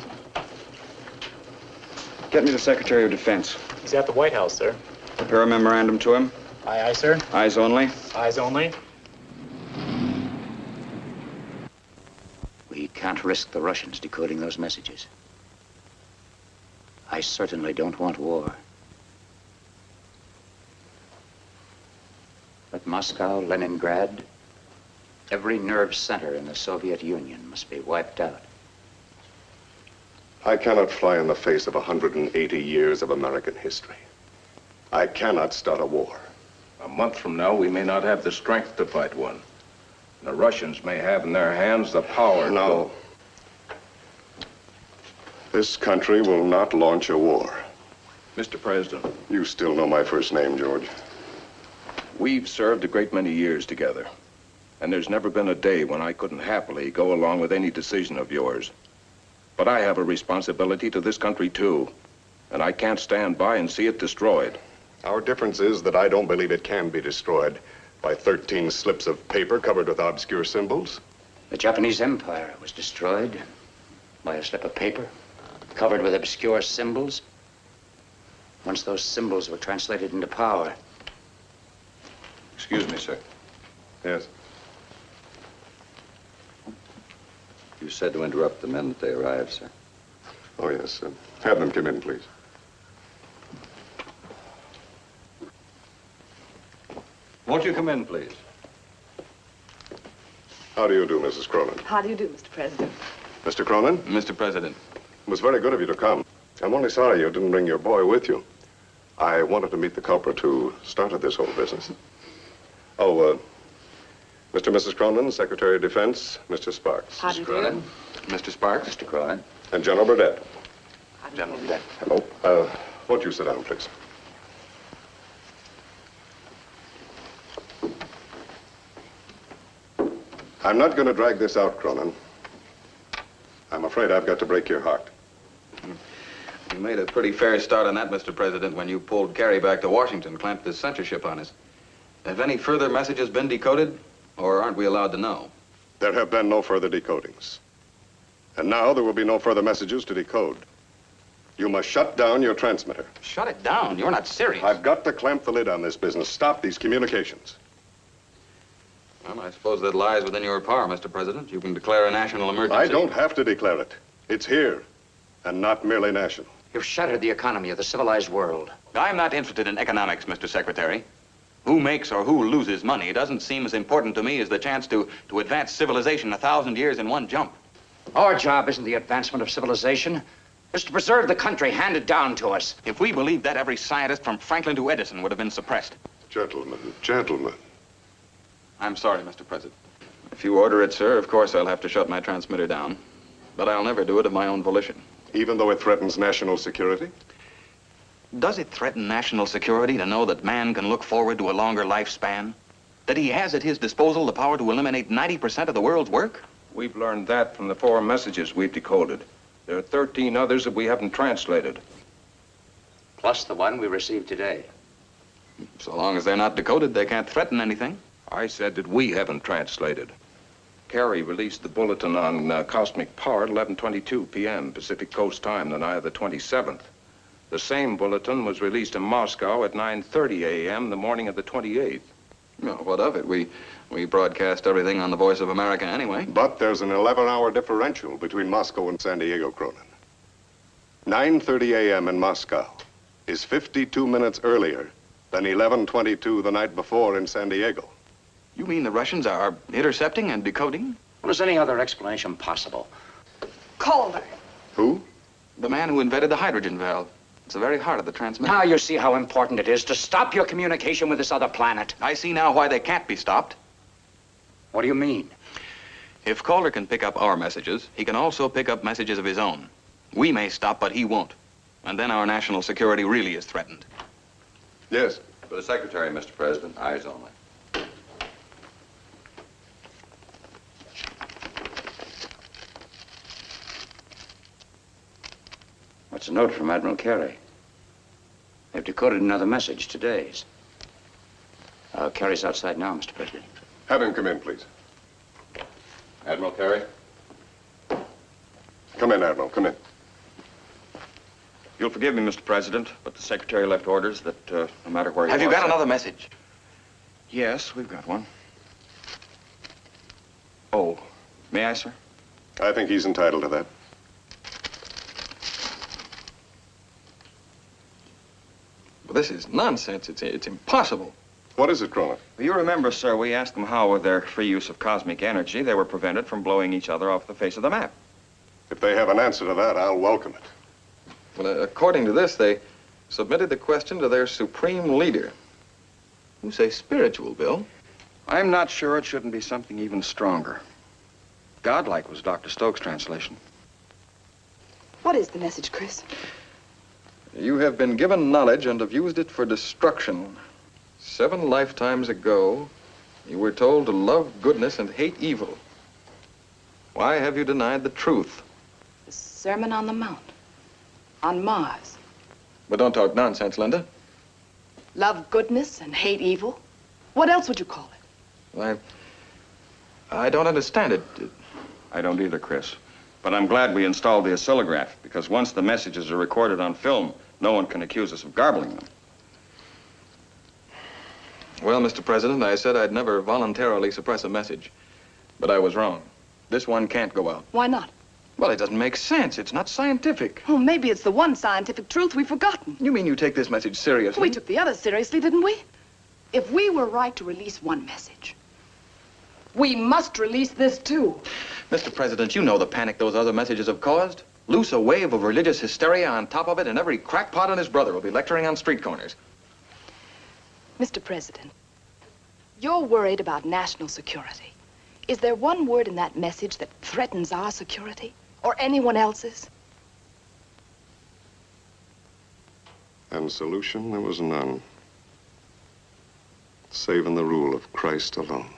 Speaker 3: Get me the Secretary of Defense.
Speaker 23: He's at the White House, sir.
Speaker 3: Prepare a memorandum to him.
Speaker 23: Aye, aye, sir.
Speaker 3: Eyes only.
Speaker 23: Eyes only.
Speaker 20: We can't risk the Russians decoding those messages. I certainly don't want war. But Moscow, Leningrad, Every nerve center in the Soviet Union must be wiped out.
Speaker 17: I cannot fly in the face of 180 years of American history. I cannot start a war.
Speaker 16: A month from now, we may not have the strength to fight one. The Russians may have in their hands the power.
Speaker 17: No. This country will not launch a war.
Speaker 16: Mr. President.
Speaker 17: You still know my first name, George.
Speaker 16: We've served a great many years together. And there's never been a day when I couldn't happily go along with any decision of yours. But I have a responsibility to this country, too. And I can't stand by and see it destroyed.
Speaker 17: Our difference is that I don't believe it can be destroyed by 13 slips of paper covered with obscure symbols.
Speaker 20: The Japanese Empire was destroyed by a slip of paper covered with obscure symbols. Once those symbols were translated into power.
Speaker 16: Excuse me, sir.
Speaker 17: Yes.
Speaker 1: You said to interrupt the men that they arrived, sir.
Speaker 17: Oh, yes. Have them come in, please.
Speaker 1: Won't you come in, please?
Speaker 17: How do you do, Mrs. Cronin?
Speaker 4: How do you do, Mr. President?
Speaker 17: Mr. Cronin?
Speaker 3: Mr. President.
Speaker 17: It was very good of you to come. I'm only sorry you didn't bring your boy with you. I wanted to meet the culprit who started this whole business. Oh, Mr. and Mrs. Cronin, Secretary of Defense, Mr. Sparks.
Speaker 4: How do you do?
Speaker 3: Mr. Sparks.
Speaker 1: Mr. Cronin.
Speaker 17: And General Burdett.
Speaker 3: General Burdett.
Speaker 17: Hello. Won't you sit down, please? I'm not going to drag this out, Cronin. I'm afraid I've got to break your heart.
Speaker 3: You made a pretty fair start on that, Mr. President, when you pulled Kerry back to Washington, clamped this censorship on us. Have any further messages been decoded, or aren't we allowed to know?
Speaker 17: There have been no further decodings. And now there will be no further messages to decode. You must shut down your transmitter.
Speaker 3: Shut it down? You're not serious.
Speaker 17: I've got to clamp the lid on this business. Stop these communications.
Speaker 3: Well, I suppose that lies within your power, Mr. President. You can declare a national emergency.
Speaker 17: I don't have to declare it. It's here, and not merely national.
Speaker 20: You've shattered the economy of the civilized world.
Speaker 3: I'm not interested in economics, Mr. Secretary. Who makes or who loses money doesn't seem as important to me as the chance to advance civilization 1,000 years in one jump.
Speaker 20: Our job isn't the advancement of civilization. It's to preserve the country handed down to us.
Speaker 3: If we believed that, every scientist from Franklin to Edison would have been suppressed.
Speaker 17: Gentlemen, gentlemen.
Speaker 3: I'm sorry, Mr. President. If you order it, sir, of course I'll have to shut my transmitter down. But I'll never do it of my own volition.
Speaker 17: Even though it threatens national security?
Speaker 3: Does it threaten national security to know that man can look forward to a longer lifespan? That he has at his disposal the power to eliminate 90% of the world's work?
Speaker 16: We've learned that from the 4 messages we've decoded. There are 13 others that we haven't translated.
Speaker 20: Plus the one we received today.
Speaker 3: So long as they're not decoded, they can't threaten anything.
Speaker 16: I said that we haven't translated. Kerry released the bulletin on cosmic power at 11:22 p.m. Pacific Coast time, the night of the 27th. The same bulletin was released in Moscow at 9:30 a.m. the morning of the 28th.
Speaker 3: Well, what of it? We broadcast everything on the Voice of America anyway.
Speaker 17: But there's an 11-hour differential between Moscow and San Diego, Cronin. 9:30 a.m. in Moscow is 52 minutes earlier than 11:22 the night before in San Diego.
Speaker 3: You mean the Russians are intercepting and decoding?
Speaker 20: Well, is any other explanation possible?
Speaker 4: Calder.
Speaker 17: Who?
Speaker 3: The man who invented the hydrogen valve. It's the very heart of the transmitter.
Speaker 20: Now you see how important it is to stop your communication with this other planet.
Speaker 3: I see now why they can't be stopped.
Speaker 20: What do you mean?
Speaker 3: If Calder can pick up our messages, he can also pick up messages of his own. We may stop, but he won't. And then our national security really is threatened.
Speaker 17: Yes.
Speaker 1: For the Secretary, Mr. President, eyes only.
Speaker 20: What's a note from Admiral Carey? They've decoded another message, today's. Carey's outside now, Mr. President.
Speaker 17: Have him come in, please.
Speaker 1: Admiral Carey?
Speaker 17: Come in, Admiral, come in.
Speaker 10: You'll forgive me, Mr. President, but the Secretary left orders that no matter where he was...
Speaker 3: Have you got another message?
Speaker 10: Yes, we've got one. Oh, may I, sir?
Speaker 17: I think he's entitled to that.
Speaker 3: Well, this is nonsense. It's impossible.
Speaker 17: What is it, Cronin?
Speaker 10: Well, you remember, sir, we asked them how, with their free use of cosmic energy, they were prevented from blowing each other off the face of the map.
Speaker 17: If they have an answer to that, I'll welcome it.
Speaker 3: Well, according to this, they submitted the question to their supreme leader. You say spiritual, Bill.
Speaker 10: I'm not sure it shouldn't be something even stronger. Godlike was Dr. Stokes' translation.
Speaker 4: What is the message, Chris?
Speaker 3: You have been given knowledge and have used it for destruction. 7 lifetimes ago, you were told to love goodness and hate evil. Why have you denied the truth?
Speaker 4: The Sermon on the Mount. On Mars.
Speaker 3: But don't talk nonsense, Linda.
Speaker 4: Love goodness and hate evil? What else would you call it?
Speaker 3: Well, I don't understand it.
Speaker 10: I don't either, Chris. But I'm glad we installed the oscillograph, because once the messages are recorded on film, no one can accuse us of garbling them.
Speaker 3: Well, Mr. President, I said I'd never voluntarily suppress a message. But I was wrong. This one can't go out.
Speaker 4: Why not?
Speaker 3: Well, it doesn't make sense. It's not scientific.
Speaker 4: Oh, maybe it's the one scientific truth we've forgotten.
Speaker 3: You mean you take this message seriously?
Speaker 4: We took the other seriously, didn't we? If we were right to release one message, we must release this too.
Speaker 3: Mr. President, you know the panic those other messages have caused. Loose a wave of religious hysteria on top of it, and every crackpot and his brother will be lecturing on street corners.
Speaker 4: Mr. President, you're worried about national security. Is there one word in that message that threatens our security or anyone else's?
Speaker 17: And solution, there was none. Save in the rule of Christ alone.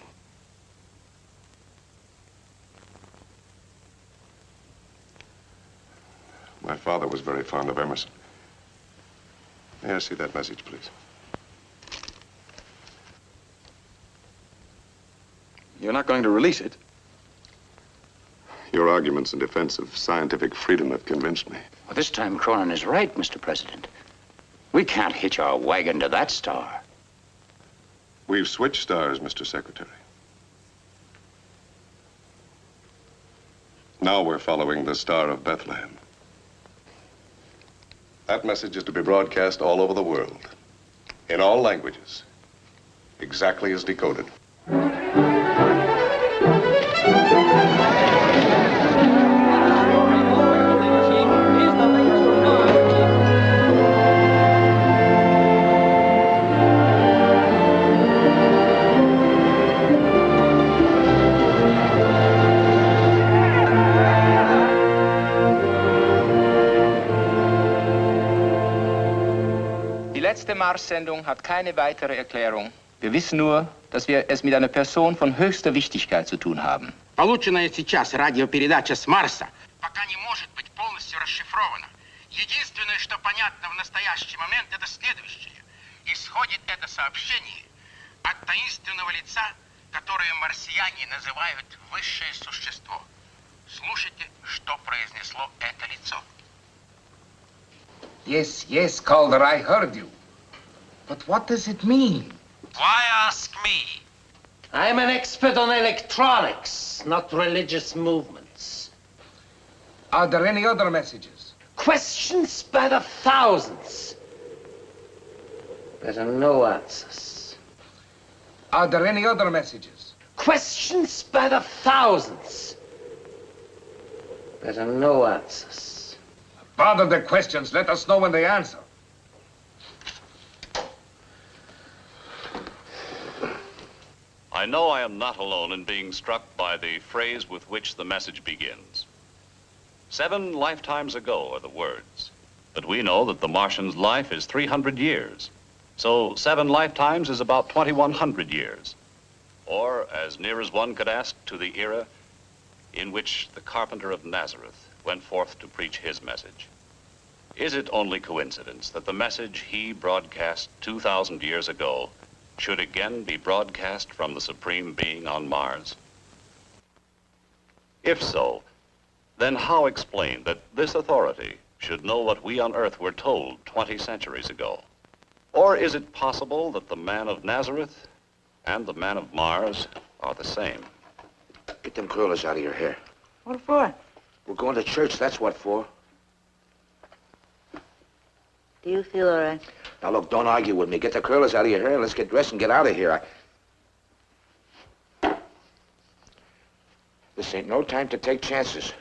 Speaker 17: My father was very fond of Emerson. May I see that message, please?
Speaker 3: You're not going to release it?
Speaker 17: Your arguments in defense of scientific freedom have convinced me.
Speaker 20: Well, this time Cronin is right, Mr. President. We can't hitch our wagon to that star.
Speaker 17: We've switched stars, Mr. Secretary. Now we're following the Star of Bethlehem. That message is to be broadcast all over the world, in all languages, exactly as decoded.
Speaker 7: Die letzte Mars-Sendung hat keine weitere Erklärung. Wir wissen nur, dass wir es mit einer Person von höchster Wichtigkeit zu tun haben.
Speaker 13: Полученная сейчас радиопередача с Марса пока не может быть полностью расшифрована. Единственное, что понятно в настоящий момент, это следующее. Исходит это сообщение от таинственного лица, которое марсиане называют высшее существо. Слушайте, что произнесло это лицо.
Speaker 2: Yes, yes, Calder, I heard you. But what does it mean?
Speaker 6: Why ask me?
Speaker 7: I'm an expert on electronics, not religious movements.
Speaker 2: Are there any other messages?
Speaker 7: Questions by the thousands. There are no answers.
Speaker 2: Are there any other messages?
Speaker 7: Questions by the thousands. There are no answers.
Speaker 2: Bother the questions. Let us know when they answer.
Speaker 11: I know I am not alone in being struck by the phrase with which the message begins. 7 lifetimes ago are the words. But we know that the Martian's life is 300 years. So 7 lifetimes is about 2,100 years. Or, as near as one could ask, to the era in which the carpenter of Nazareth went forth to preach his message. Is it only coincidence that the message he broadcast 2,000 years ago should again be broadcast from the Supreme Being on Mars? If so, then how explain that this authority should know what we on Earth were told 20 centuries ago? Or is it possible that the man of Nazareth and the man of Mars are the same?
Speaker 20: Get them crawlers out of your hair.
Speaker 22: What for?
Speaker 20: We're going to church, that's what for.
Speaker 22: Do you feel all right?
Speaker 14: Now, look, don't argue with me. Get the curlers out of your hair and let's get dressed and get out of here. This ain't no time to take chances.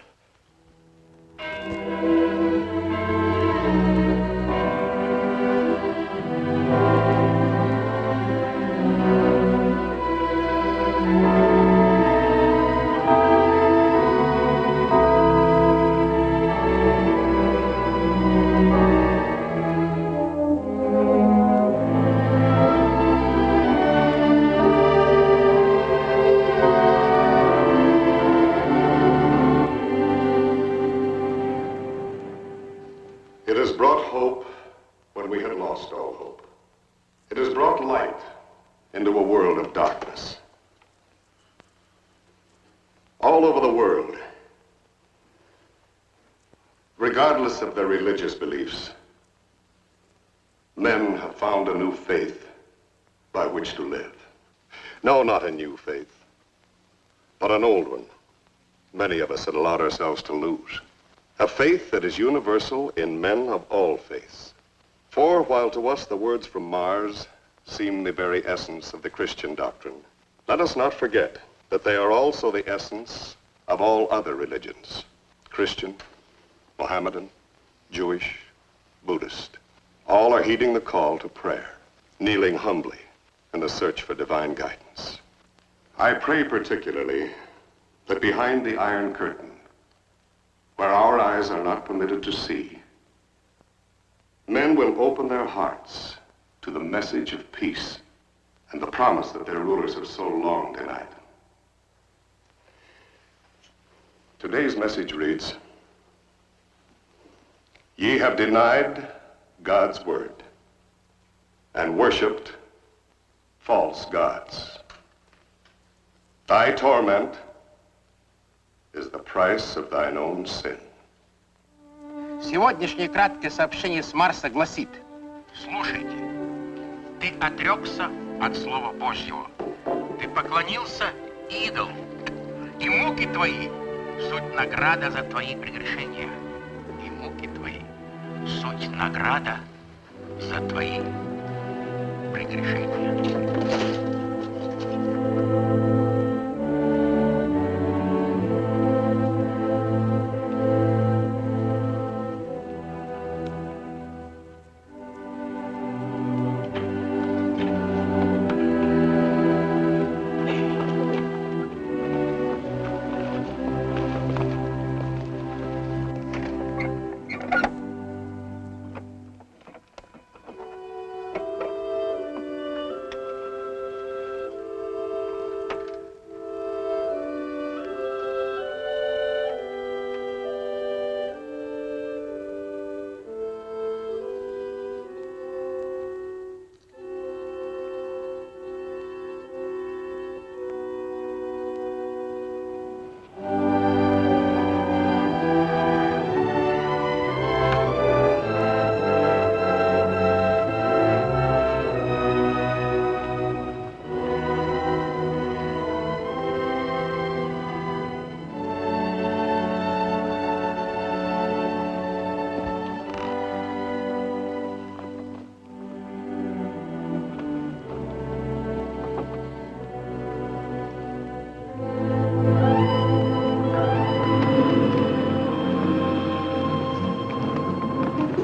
Speaker 17: It has brought hope when we had lost all hope. It has brought light into a world of darkness. All over the world, regardless of their religious beliefs, men have found a new faith by which to live. No, not a new faith, but an old one. Many of us had allowed ourselves to lose. A faith that is universal in men of all faiths. For while to us the words from Mars seem the very essence of the Christian doctrine, let us not forget that they are also the essence of all other religions. Christian, Mohammedan, Jewish, Buddhist. All are heeding the call to prayer, kneeling humbly in the search for divine guidance. I pray particularly that behind the Iron Curtain, where our eyes are not permitted to see, men will open their hearts to the message of peace and the promise that their rulers have so long denied. Today's message reads, "Ye have denied God's word and worshipped false gods. Thy torment is the price of thine own sin."
Speaker 13: Сегодняшнее краткое сообщение с Марса гласит:
Speaker 7: Слушайте, ты отрекся от Слова Божьего. Ты поклонился идолу. И муки твои — суть награда за твои прегрешения. И муки твои — суть награда за твои прегрешения.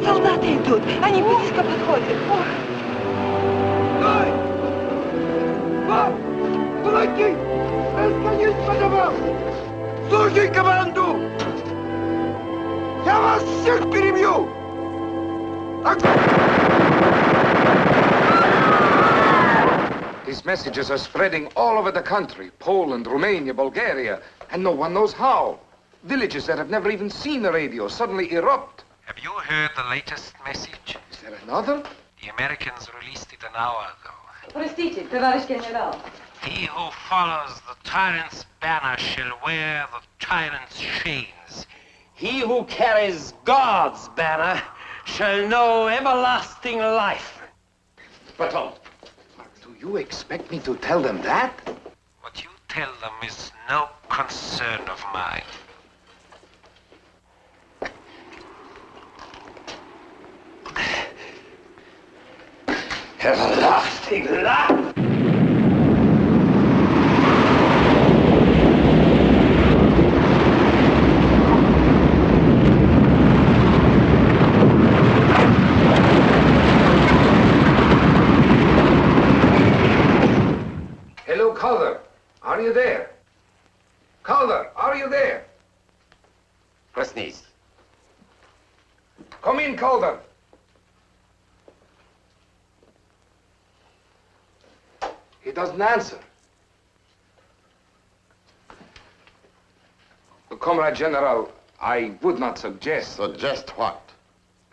Speaker 4: Солдаты идут, они близко подходят.
Speaker 8: Стой! Кулаки! Разгонись по домам! Слушай команду! Я вас всех перебью!
Speaker 2: These messages are spreading all over the country. Poland, Romania, Bulgaria, and no one knows how. Villages that have never even seen the radio suddenly erupt.
Speaker 6: Have you heard the latest message?
Speaker 2: Is there another?
Speaker 6: The Americans released it an hour ago.
Speaker 4: Простите, товарищ генерал.
Speaker 6: He who follows the tyrant's banner shall wear the tyrant's chains.
Speaker 7: He who carries God's banner shall know everlasting life.
Speaker 2: Baton, do you expect me to tell them that?
Speaker 6: What you tell them is no concern of mine.
Speaker 2: Hello, Calder. Are you there? Calder, are you there?
Speaker 13: Proснись.
Speaker 2: Come in, Calder. He doesn't answer. Comrade General, I would not suggest...
Speaker 17: Suggest what?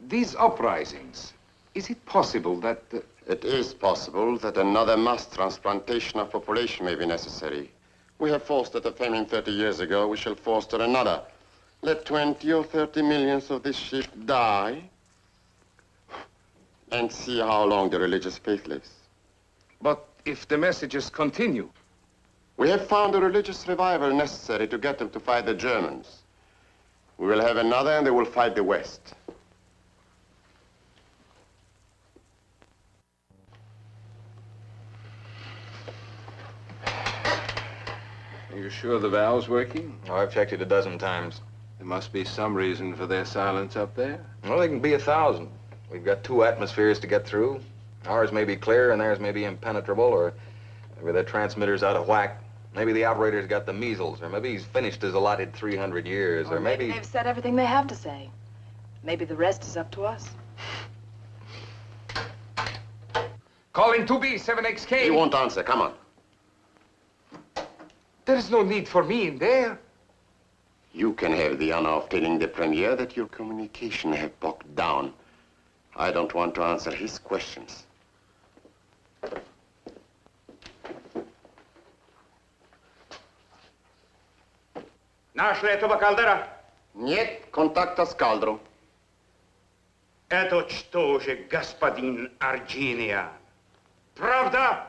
Speaker 2: These uprisings. Is it possible that...
Speaker 17: It is possible that another mass transplantation of population may be necessary. We have fostered a famine 30 years ago. We shall foster another. Let 20 or 30 millions of this sheep die, and see how long the religious faith lives.
Speaker 2: But if the messages continue...
Speaker 17: We have found a religious revival necessary to get them to fight the Germans. We will have another, and they will fight the West.
Speaker 1: Are you sure the valve's working?
Speaker 3: Oh, I've checked it a dozen times.
Speaker 1: There must be some reason for their silence up there.
Speaker 3: Well, there can be 1,000. We've got 2 atmospheres to get through. Ours may be clear and theirs may be impenetrable, or maybe their transmitter's out of whack. Maybe the operator's got the measles, or maybe he's finished his allotted 300 years, or maybe...
Speaker 4: They've said everything they have to say. Maybe the rest is up to us.
Speaker 2: Calling 2B7XK.
Speaker 17: He won't answer. Come on.
Speaker 2: There is no need for me in there.
Speaker 17: You can have the honor of telling the Premier that your communication have bogged down. I don't want to answer his questions.
Speaker 13: Нашли этого Калдера?
Speaker 17: Нет, контакта с Калдром.
Speaker 13: Это что же, господин Арджиния? Правда?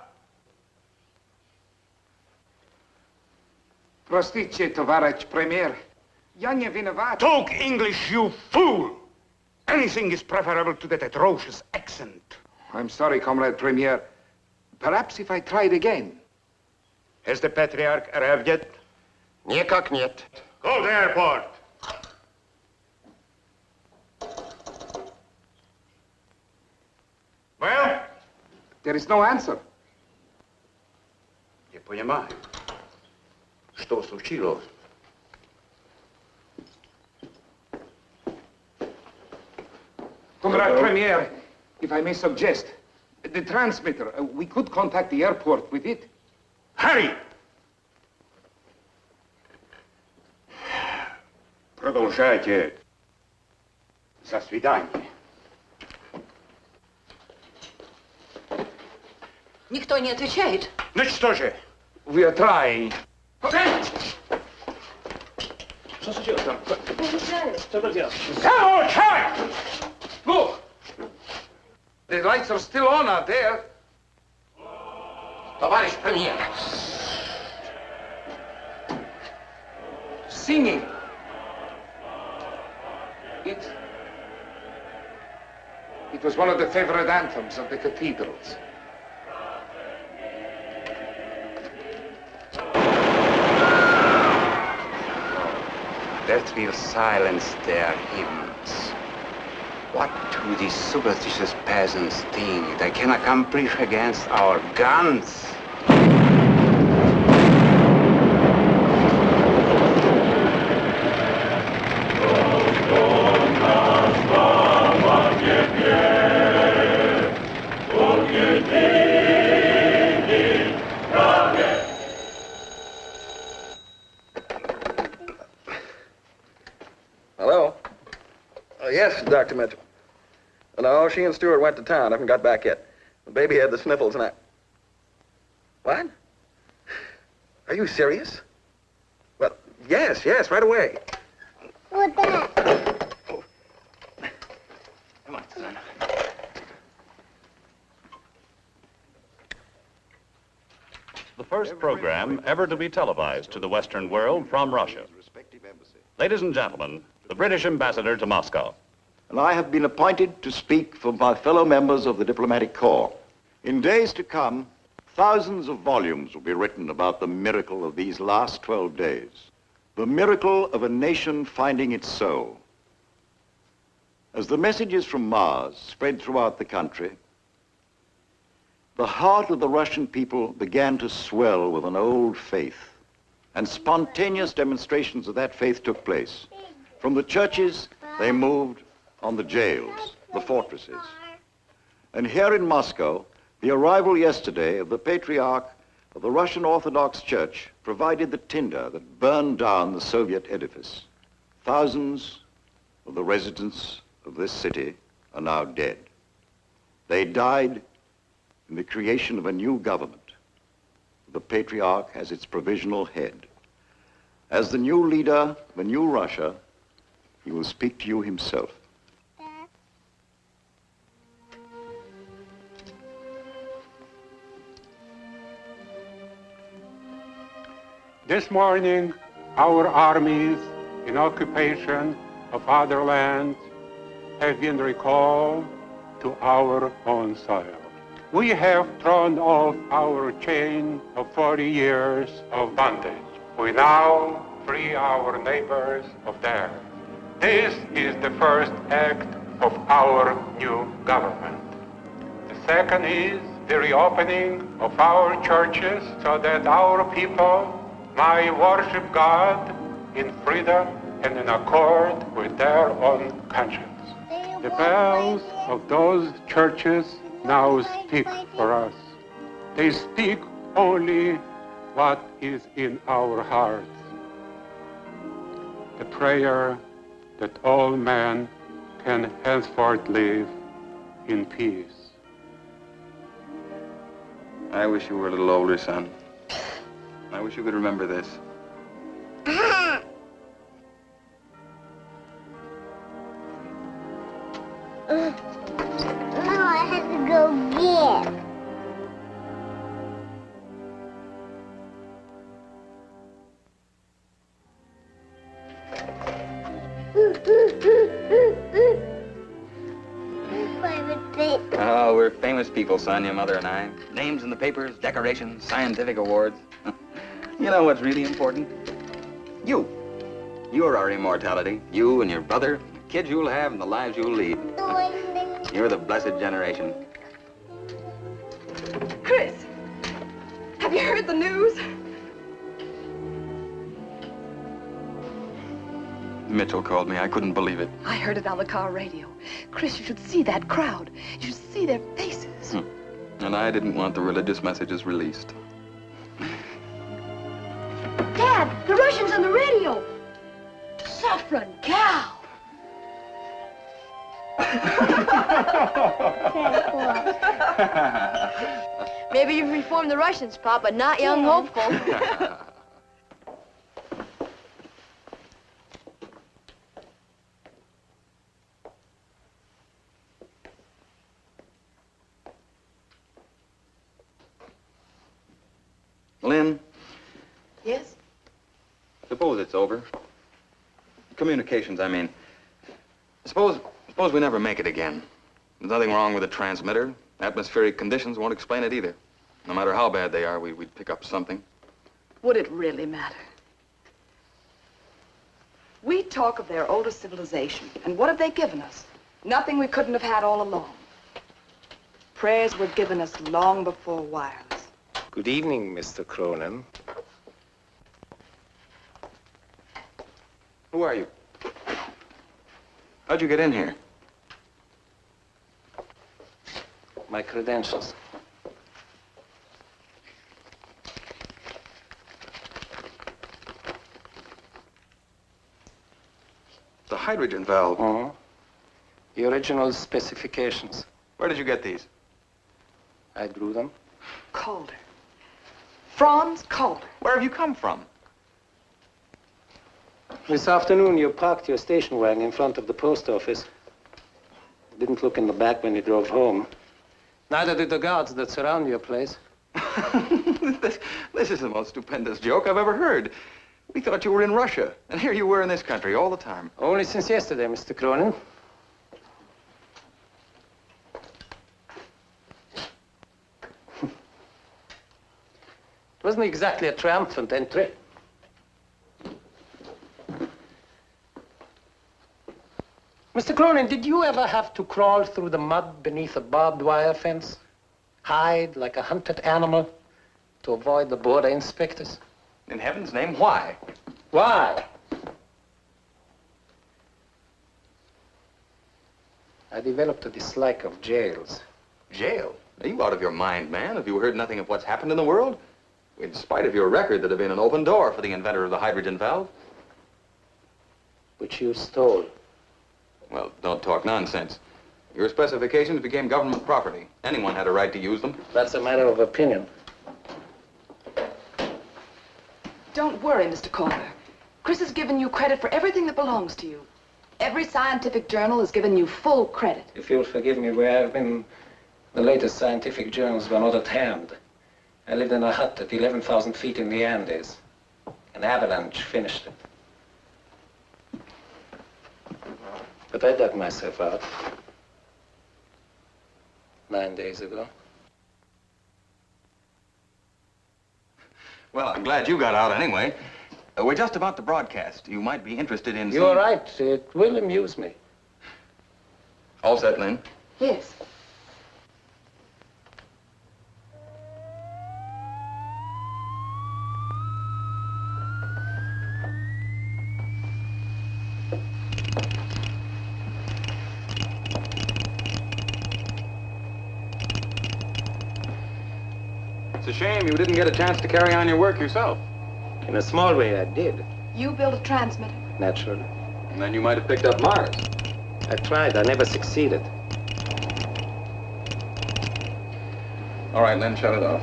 Speaker 2: Простите, товарищ премьер. Я не виноват.
Speaker 13: Talk English, you fool! Anything is preferable to that atrocious accent.
Speaker 2: I'm sorry, Comrade Premier. Perhaps if I tried again.
Speaker 13: Has the Patriarch arrived yet?
Speaker 17: Никак нет.
Speaker 13: Go to the airport. Well?
Speaker 2: There is no answer.
Speaker 13: Не понимаю. Что случилось?
Speaker 2: Comrade Premier, if I may suggest, the transmitter, we could contact the airport with it.
Speaker 13: Hurry! Продолжайте. До свидания.
Speaker 22: Никто не отвечает.
Speaker 13: Ну что же?
Speaker 2: We are trying.
Speaker 23: Что случилось там? Что тут делать?
Speaker 2: Look! The lights are still on out there.
Speaker 13: Товарищ премьер.
Speaker 2: Singing. It was one of the favorite anthems of the cathedrals.
Speaker 12: That will silence their hymns. What do these superstitious peasants think they can accomplish against our guns?
Speaker 3: Hello? Yes, Dr. Mitchell. No, she and Stewart went to town. Haven't got back yet. The baby had the sniffles and I... What? Are you serious? Well, yes, right away.
Speaker 9: What's that?
Speaker 3: Come on, son.
Speaker 11: The first program ever to be televised to the Western world from Russia. Ladies and gentlemen, the British ambassador to Moscow.
Speaker 15: And I have been appointed to speak for my fellow members of the diplomatic corps.
Speaker 5: In days to come, thousands of volumes will be written about the miracle of these last 12 days. The miracle of a nation finding its soul. As the messages from Mars spread throughout the country, the heart of the Russian people began to swell with an old faith, and spontaneous demonstrations of that faith took place. From the churches, they moved on the jails, the fortresses. And here in Moscow, the arrival yesterday of the Patriarch of the Russian Orthodox Church provided the tinder that burned down the Soviet edifice. Thousands of the residents of this city are now dead. They died in the creation of a new government. The Patriarch as its provisional head. As the new leader of the new Russia, he will speak to you himself.
Speaker 15: This morning, our armies in occupation of other lands have been recalled to our own soil. We have thrown off our chain of 40 years of bondage. We now free our neighbors of theirs. This is the first act of our new government. The second is the reopening of our churches so that our people might worship God in freedom and in accord with their own conscience. The bells of those churches now speak for us. They speak only what is in our hearts. The prayer that all men can henceforth live in peace.
Speaker 3: I wish you were a little older, son. I wish you could remember this.
Speaker 18: No, I have to go get.
Speaker 3: Oh, we're famous people, son, your mother and I. Names in the papers, decorations, scientific awards. You know what's really important? You. You're our immortality. You and your brother, the kids you'll have, and the lives you'll lead. You're the blessed generation.
Speaker 4: Chris, have you heard the news?
Speaker 3: Mitchell called me. I couldn't believe it.
Speaker 4: I heard it on the car radio. Chris, you should see that crowd. You should see their faces.
Speaker 3: And I didn't want the religious messages released.
Speaker 9: Dad, the Russians on the radio. Saffron cow. Maybe you've reformed the Russians, Pop, but not young hopeful.
Speaker 3: Lynn?
Speaker 4: Yes?
Speaker 3: Suppose it's over. Communications, I mean. Suppose we never make it again. There's nothing wrong with the transmitter. Atmospheric conditions won't explain it either. No matter how bad they are, we'd pick up something.
Speaker 4: Would it really matter? We talk of their older civilization, and what have they given us? Nothing we couldn't have had all along. Prayers were given us long before wireless.
Speaker 7: Good evening, Mr. Cronin.
Speaker 3: Who are you? How'd you get in here?
Speaker 7: My credentials.
Speaker 3: The hydrogen valve.
Speaker 7: Uh-huh. The original specifications.
Speaker 3: Where did you get these?
Speaker 7: I drew them.
Speaker 4: Calder. Franz Calder.
Speaker 3: Where have you come from?
Speaker 7: This afternoon, you parked your station wagon in front of the post office. Didn't look in the back when you drove home. Neither did the guards that surround your place.
Speaker 3: This is the most stupendous joke I've ever heard. We thought you were in Russia, and here you were in this country all the time.
Speaker 7: Only since yesterday, Mr. Cronin. Wasn't exactly a triumphant entry. Mr. Cronin, did you ever have to crawl through the mud beneath a barbed wire fence? Hide like a hunted animal to avoid the border inspectors?
Speaker 3: In heaven's name, why?
Speaker 7: Why? I developed a dislike of jails.
Speaker 3: Jail? Are you out of your mind, man? Have you heard nothing of what's happened in the world? In spite of your record, there'd have been an open door for the inventor of the hydrogen valve.
Speaker 7: Which you stole.
Speaker 3: Well, don't talk nonsense. Your specifications became government property. Anyone had a right to use them.
Speaker 7: That's a matter of opinion.
Speaker 4: Don't worry, Mr. Calder. Chris has given you credit for everything that belongs to you. Every scientific journal has given you full credit.
Speaker 7: If you'll forgive me, where I've been, the latest scientific journals were not at hand. I lived in a hut at 11,000 feet in the Andes. An avalanche finished it. But I dug myself out 9 days ago.
Speaker 3: Well, I'm glad you got out anyway. We're just about to broadcast. You might be interested in...
Speaker 7: You're right. It will amuse me.
Speaker 3: All set, Lynn?
Speaker 4: Yes.
Speaker 3: It's a shame you didn't get a chance to carry on your work yourself.
Speaker 7: In a small way, I did.
Speaker 4: You built a transmitter.
Speaker 7: Naturally.
Speaker 3: And then you might have picked up Mars.
Speaker 7: I tried. I never succeeded.
Speaker 3: All right, Lynn, shut it off.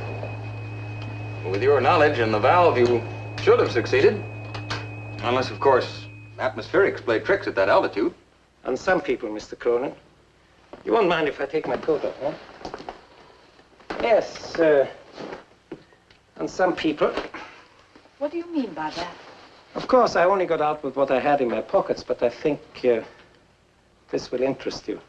Speaker 3: With your knowledge and the valve, you should have succeeded. Unless, of course, atmospherics play tricks at that altitude.
Speaker 7: On some people, Mr. Cronin. You won't mind if I take my coat off, huh? Yes, on some people.
Speaker 4: What do you mean by that?
Speaker 7: Of course, I only got out with what I had in my pockets, but I think this will interest you.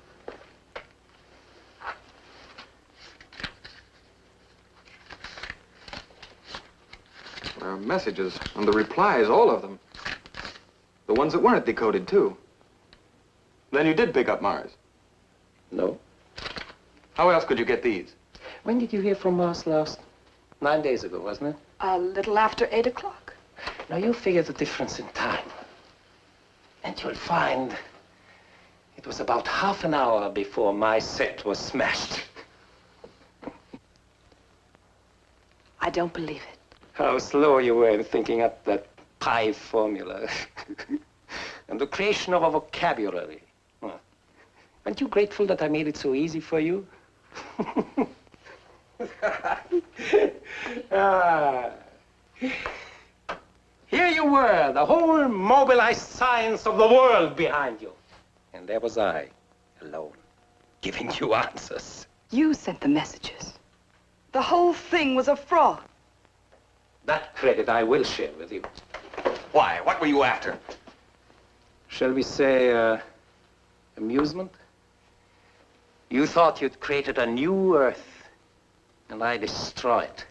Speaker 3: There are messages and the replies, all of them. The ones that weren't decoded, too. Then you did pick up Mars?
Speaker 7: No.
Speaker 3: How else could you get these?
Speaker 7: When did you hear from Mars last? 9 days ago, wasn't it?
Speaker 4: A little after 8 o'clock.
Speaker 7: Now, you figure the difference in time. And you'll find it was about half an hour before my set was smashed.
Speaker 4: I don't believe it.
Speaker 7: How slow you were in thinking up that pi formula. And the creation of a vocabulary. Aren't you grateful that I made it so easy for you? Here you were, the whole mobilized science of the world behind you. And there was I, alone, giving you answers.
Speaker 4: You sent the messages. The whole thing was a fraud.
Speaker 7: That credit I will share with you.
Speaker 3: Why? What were you after?
Speaker 7: Shall we say, amusement? You thought you'd created a new Earth, and I destroy it.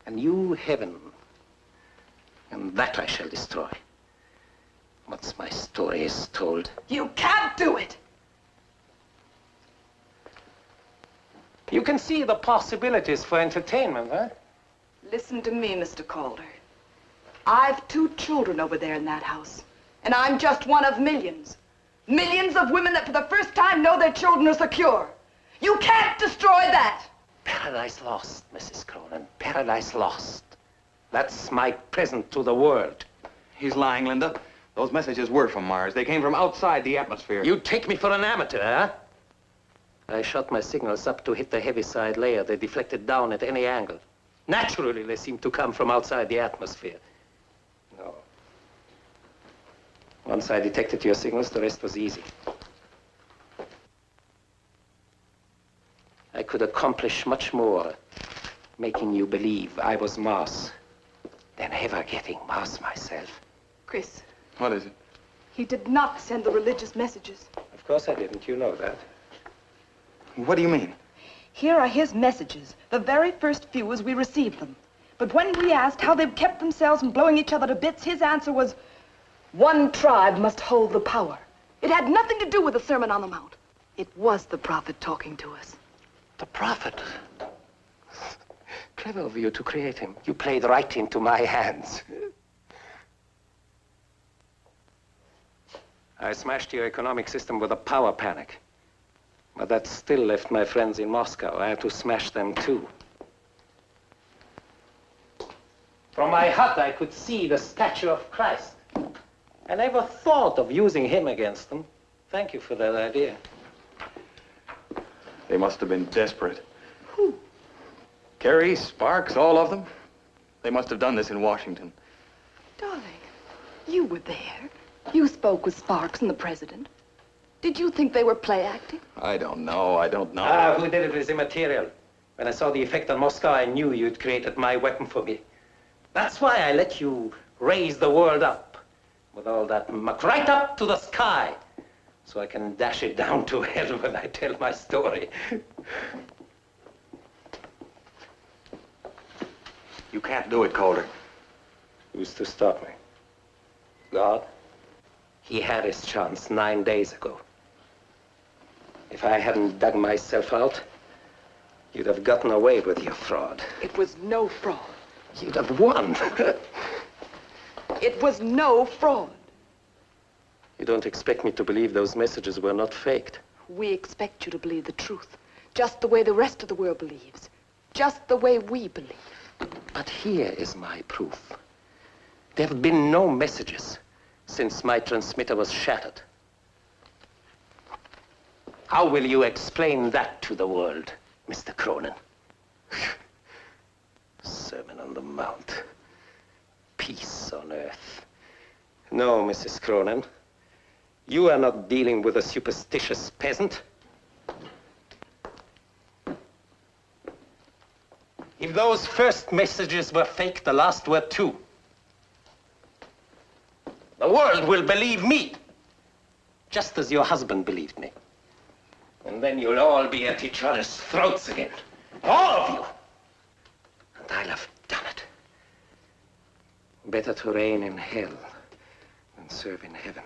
Speaker 7: A new heaven, and that I shall destroy. Once my story is told.
Speaker 4: You can't do it!
Speaker 7: You can see the possibilities for entertainment, huh?
Speaker 4: Listen to me, Mr. Calder. I've 2 children over there in that house, and I'm just one of millions. Millions of women that for the first time know their children are secure. You can't destroy that!
Speaker 7: Paradise lost, Mrs. Cronin. Paradise lost. That's my present to the world.
Speaker 3: He's lying, Linda. Those messages were from Mars. They came from outside the atmosphere.
Speaker 7: You take me for an amateur, huh? I shot my signals up to hit the heaviside layer. They deflected down at any angle. Naturally, they seem to come from outside the atmosphere. No. Once I detected your signals, the rest was easy. I could accomplish much more, making you believe I was Mars, than ever getting Mars myself.
Speaker 4: Chris.
Speaker 3: What is it?
Speaker 4: He did not send the religious messages.
Speaker 7: Of course I didn't. You know that.
Speaker 3: What do you mean?
Speaker 4: Here are his messages, the very first few as we received them. But when we asked how they've kept themselves from blowing each other to bits, his answer was, one tribe must hold the power. It had nothing to do with the Sermon on the Mount. It was the prophet talking to us.
Speaker 7: The prophet? Clever of you to create him. You played right into my hands. I smashed your economic system with a power panic. But that still left my friends in Moscow. I had to smash them too. From my hut, I could see the statue of Christ. I never thought of using him against them. Thank you for that idea.
Speaker 3: They must have been desperate. Who? Kerry, Sparks, all of them. They must have done this in Washington.
Speaker 4: Darling, you were there. You spoke with Sparks and the president. Did you think they were play acting?
Speaker 3: I don't know.
Speaker 7: Who did it is immaterial. When I saw the effect on Moscow, I knew you'd created my weapon for me. That's why I let you raise the world up with all that muck right up to the sky, so I can dash it down to hell when I tell my story.
Speaker 3: You can't do it, Calder.
Speaker 7: Who's to stop me? God? He had his chance 9 days ago. If I hadn't dug myself out, you'd have gotten away with your fraud.
Speaker 4: It was no fraud.
Speaker 7: You'd have won.
Speaker 4: It was no fraud.
Speaker 7: You don't expect me to believe those messages were not faked.
Speaker 4: We expect you to believe the truth, just the way the rest of the world believes, just the way we believe.
Speaker 7: But here is my proof. There have been no messages since my transmitter was shattered. How will you explain that to the world, Mr. Cronin? Sermon on the Mount. Peace on earth. No, Mrs. Cronin. You are not dealing with a superstitious peasant. If those first messages were fake, the last were too. The world will believe me, just as your husband believed me. And then you'll all be at each other's throats again. All of you. And I'll have done it. Better to reign in hell than serve in heaven.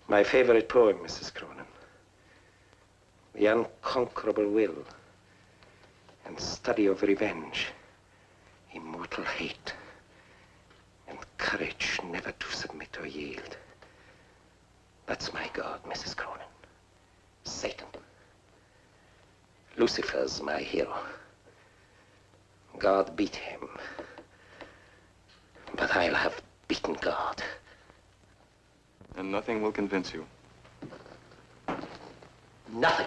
Speaker 7: My favorite poem, Mrs. Cronin. The unconquerable will and study of revenge, immortal hate, and courage never to submit or yield. That's my God, Mrs. Cronin. Satan. Lucifer's my hero. God beat him. But I'll have beaten God.
Speaker 3: And nothing will convince you.
Speaker 7: Nothing.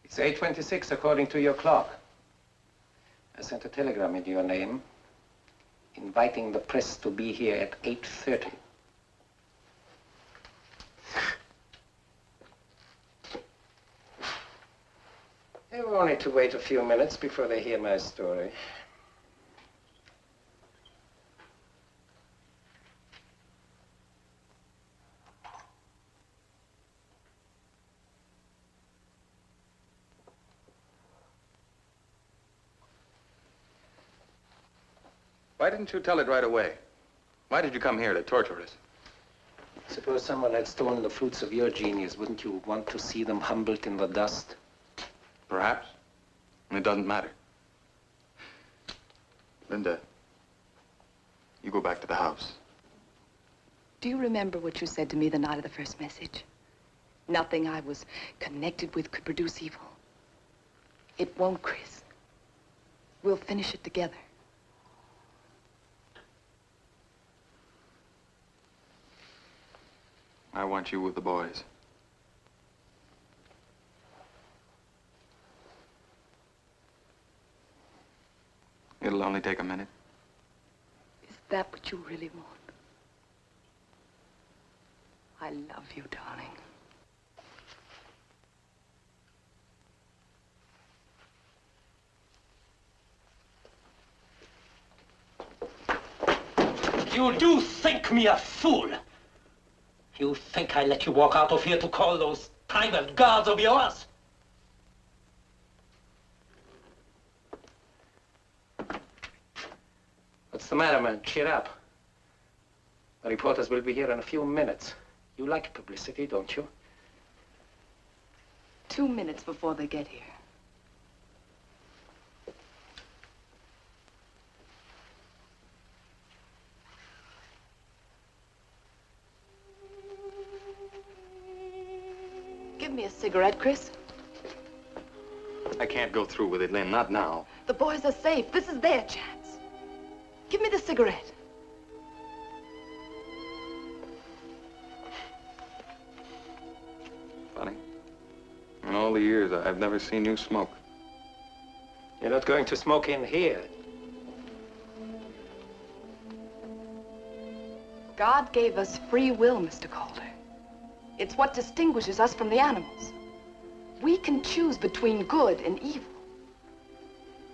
Speaker 7: It's 8:26 according to your clock. I sent a telegram in your name inviting the press to be here at 8:30. They will only to wait a few minutes before they hear my story.
Speaker 3: Why didn't you tell it right away? Why did you come here to torture us?
Speaker 7: Suppose someone had stolen the fruits of your genius, wouldn't you want to see them humbled in the dust?
Speaker 3: Perhaps. It doesn't matter. Linda, you go back to the house.
Speaker 4: Do you remember what you said to me the night of the first message? Nothing I was connected with could produce evil. It won't, Chris. We'll finish it together.
Speaker 3: I want you with the boys. It'll only take a minute.
Speaker 4: Is that what you really want? I love you, darling.
Speaker 6: You do think me a fool. You think I let you walk out of here to call those private guards of yours? What's the matter, man? Cheer up. The reporters will be here in a few minutes. You like publicity, don't you?
Speaker 4: 2 minutes before they get here. Give me a cigarette, Chris.
Speaker 3: I can't go through with it, Lynn, not now.
Speaker 4: The boys are safe. This is their chance. Give me the cigarette.
Speaker 3: Funny. In all the years, I've never seen you smoke.
Speaker 6: You're not going to smoke in here.
Speaker 4: God gave us free will, Mr. Calder. It's what distinguishes us from the animals. We can choose between good and evil.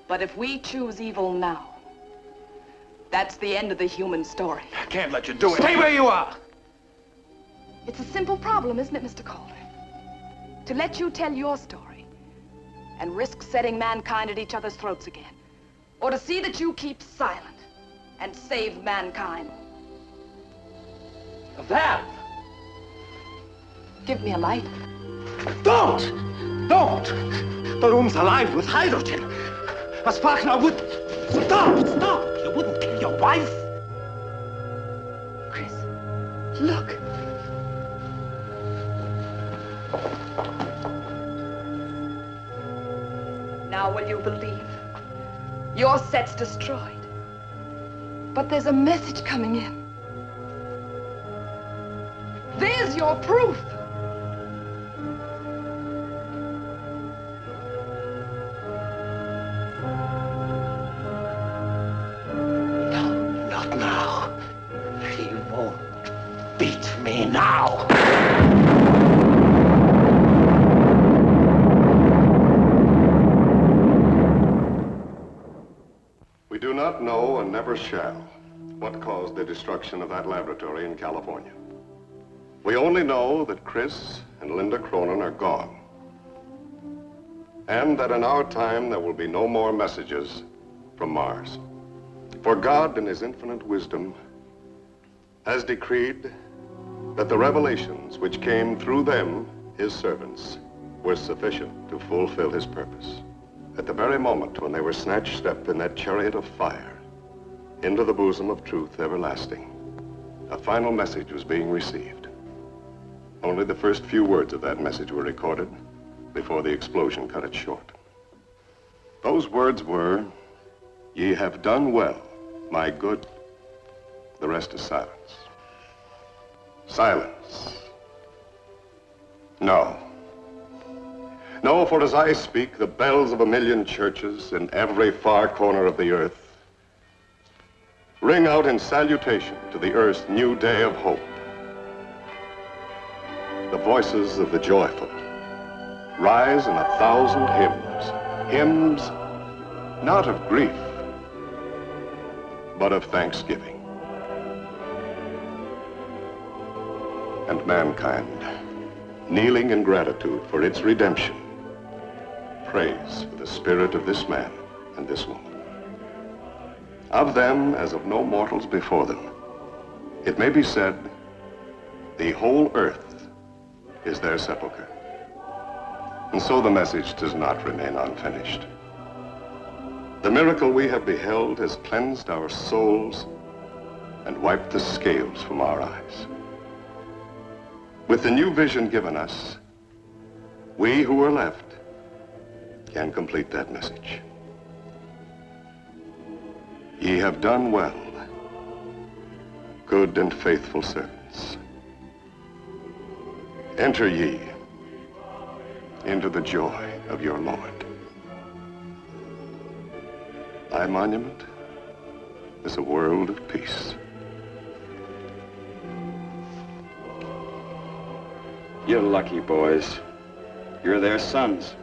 Speaker 4: But if we choose evil now, that's the end of the human story.
Speaker 3: I can't let you do it.
Speaker 6: Stay where you are!
Speaker 4: It's a simple problem, isn't it, Mr. Calder? To let you tell your story and risk setting mankind at each other's throats again. Or to see that you keep silent and save mankind.
Speaker 6: Val!
Speaker 4: Give me a light.
Speaker 6: Don't! Don't! The room's alive with hydrogen. A spark now would... Stop! Stop! You wouldn't kill your wife?
Speaker 4: Chris, look. Now will you believe? Your set's destroyed. But there's a message coming in. There's your proof.
Speaker 6: No, not now. He won't beat me now.
Speaker 17: We do not know and never shall what caused the destruction of that laboratory in California. We only know that Chris and Linda Cronin are gone. And that in our time there will be no more messages from Mars. For God, in his infinite wisdom, has decreed that the revelations which came through them, his servants, were sufficient to fulfill his purpose. At the very moment when they were snatched up in that chariot of fire into the bosom of truth everlasting, a final message was being received. Only the first few words of that message were recorded before the explosion cut it short. Those words were, "Ye have done well, my good." The rest is silence. Silence. No. No, for as I speak, the bells of 1,000,000 churches in every far corner of the earth ring out in salutation to the earth's new day of hope. The voices of the joyful rise in 1,000 hymns. Hymns not of grief, but of thanksgiving. And mankind, kneeling in gratitude for its redemption, prays for the spirit of this man and this woman. Of them, as of no mortals before them, it may be said, the whole earth is their sepulcher. And so the message does not remain unfinished. The miracle we have beheld has cleansed our souls and wiped the scales from our eyes. With the new vision given us, we who are left can complete that message. Ye have done well, good and faithful servants. Enter ye into the joy of your Lord. Thy monument is a world of peace.
Speaker 10: You're lucky, boys. You're their sons.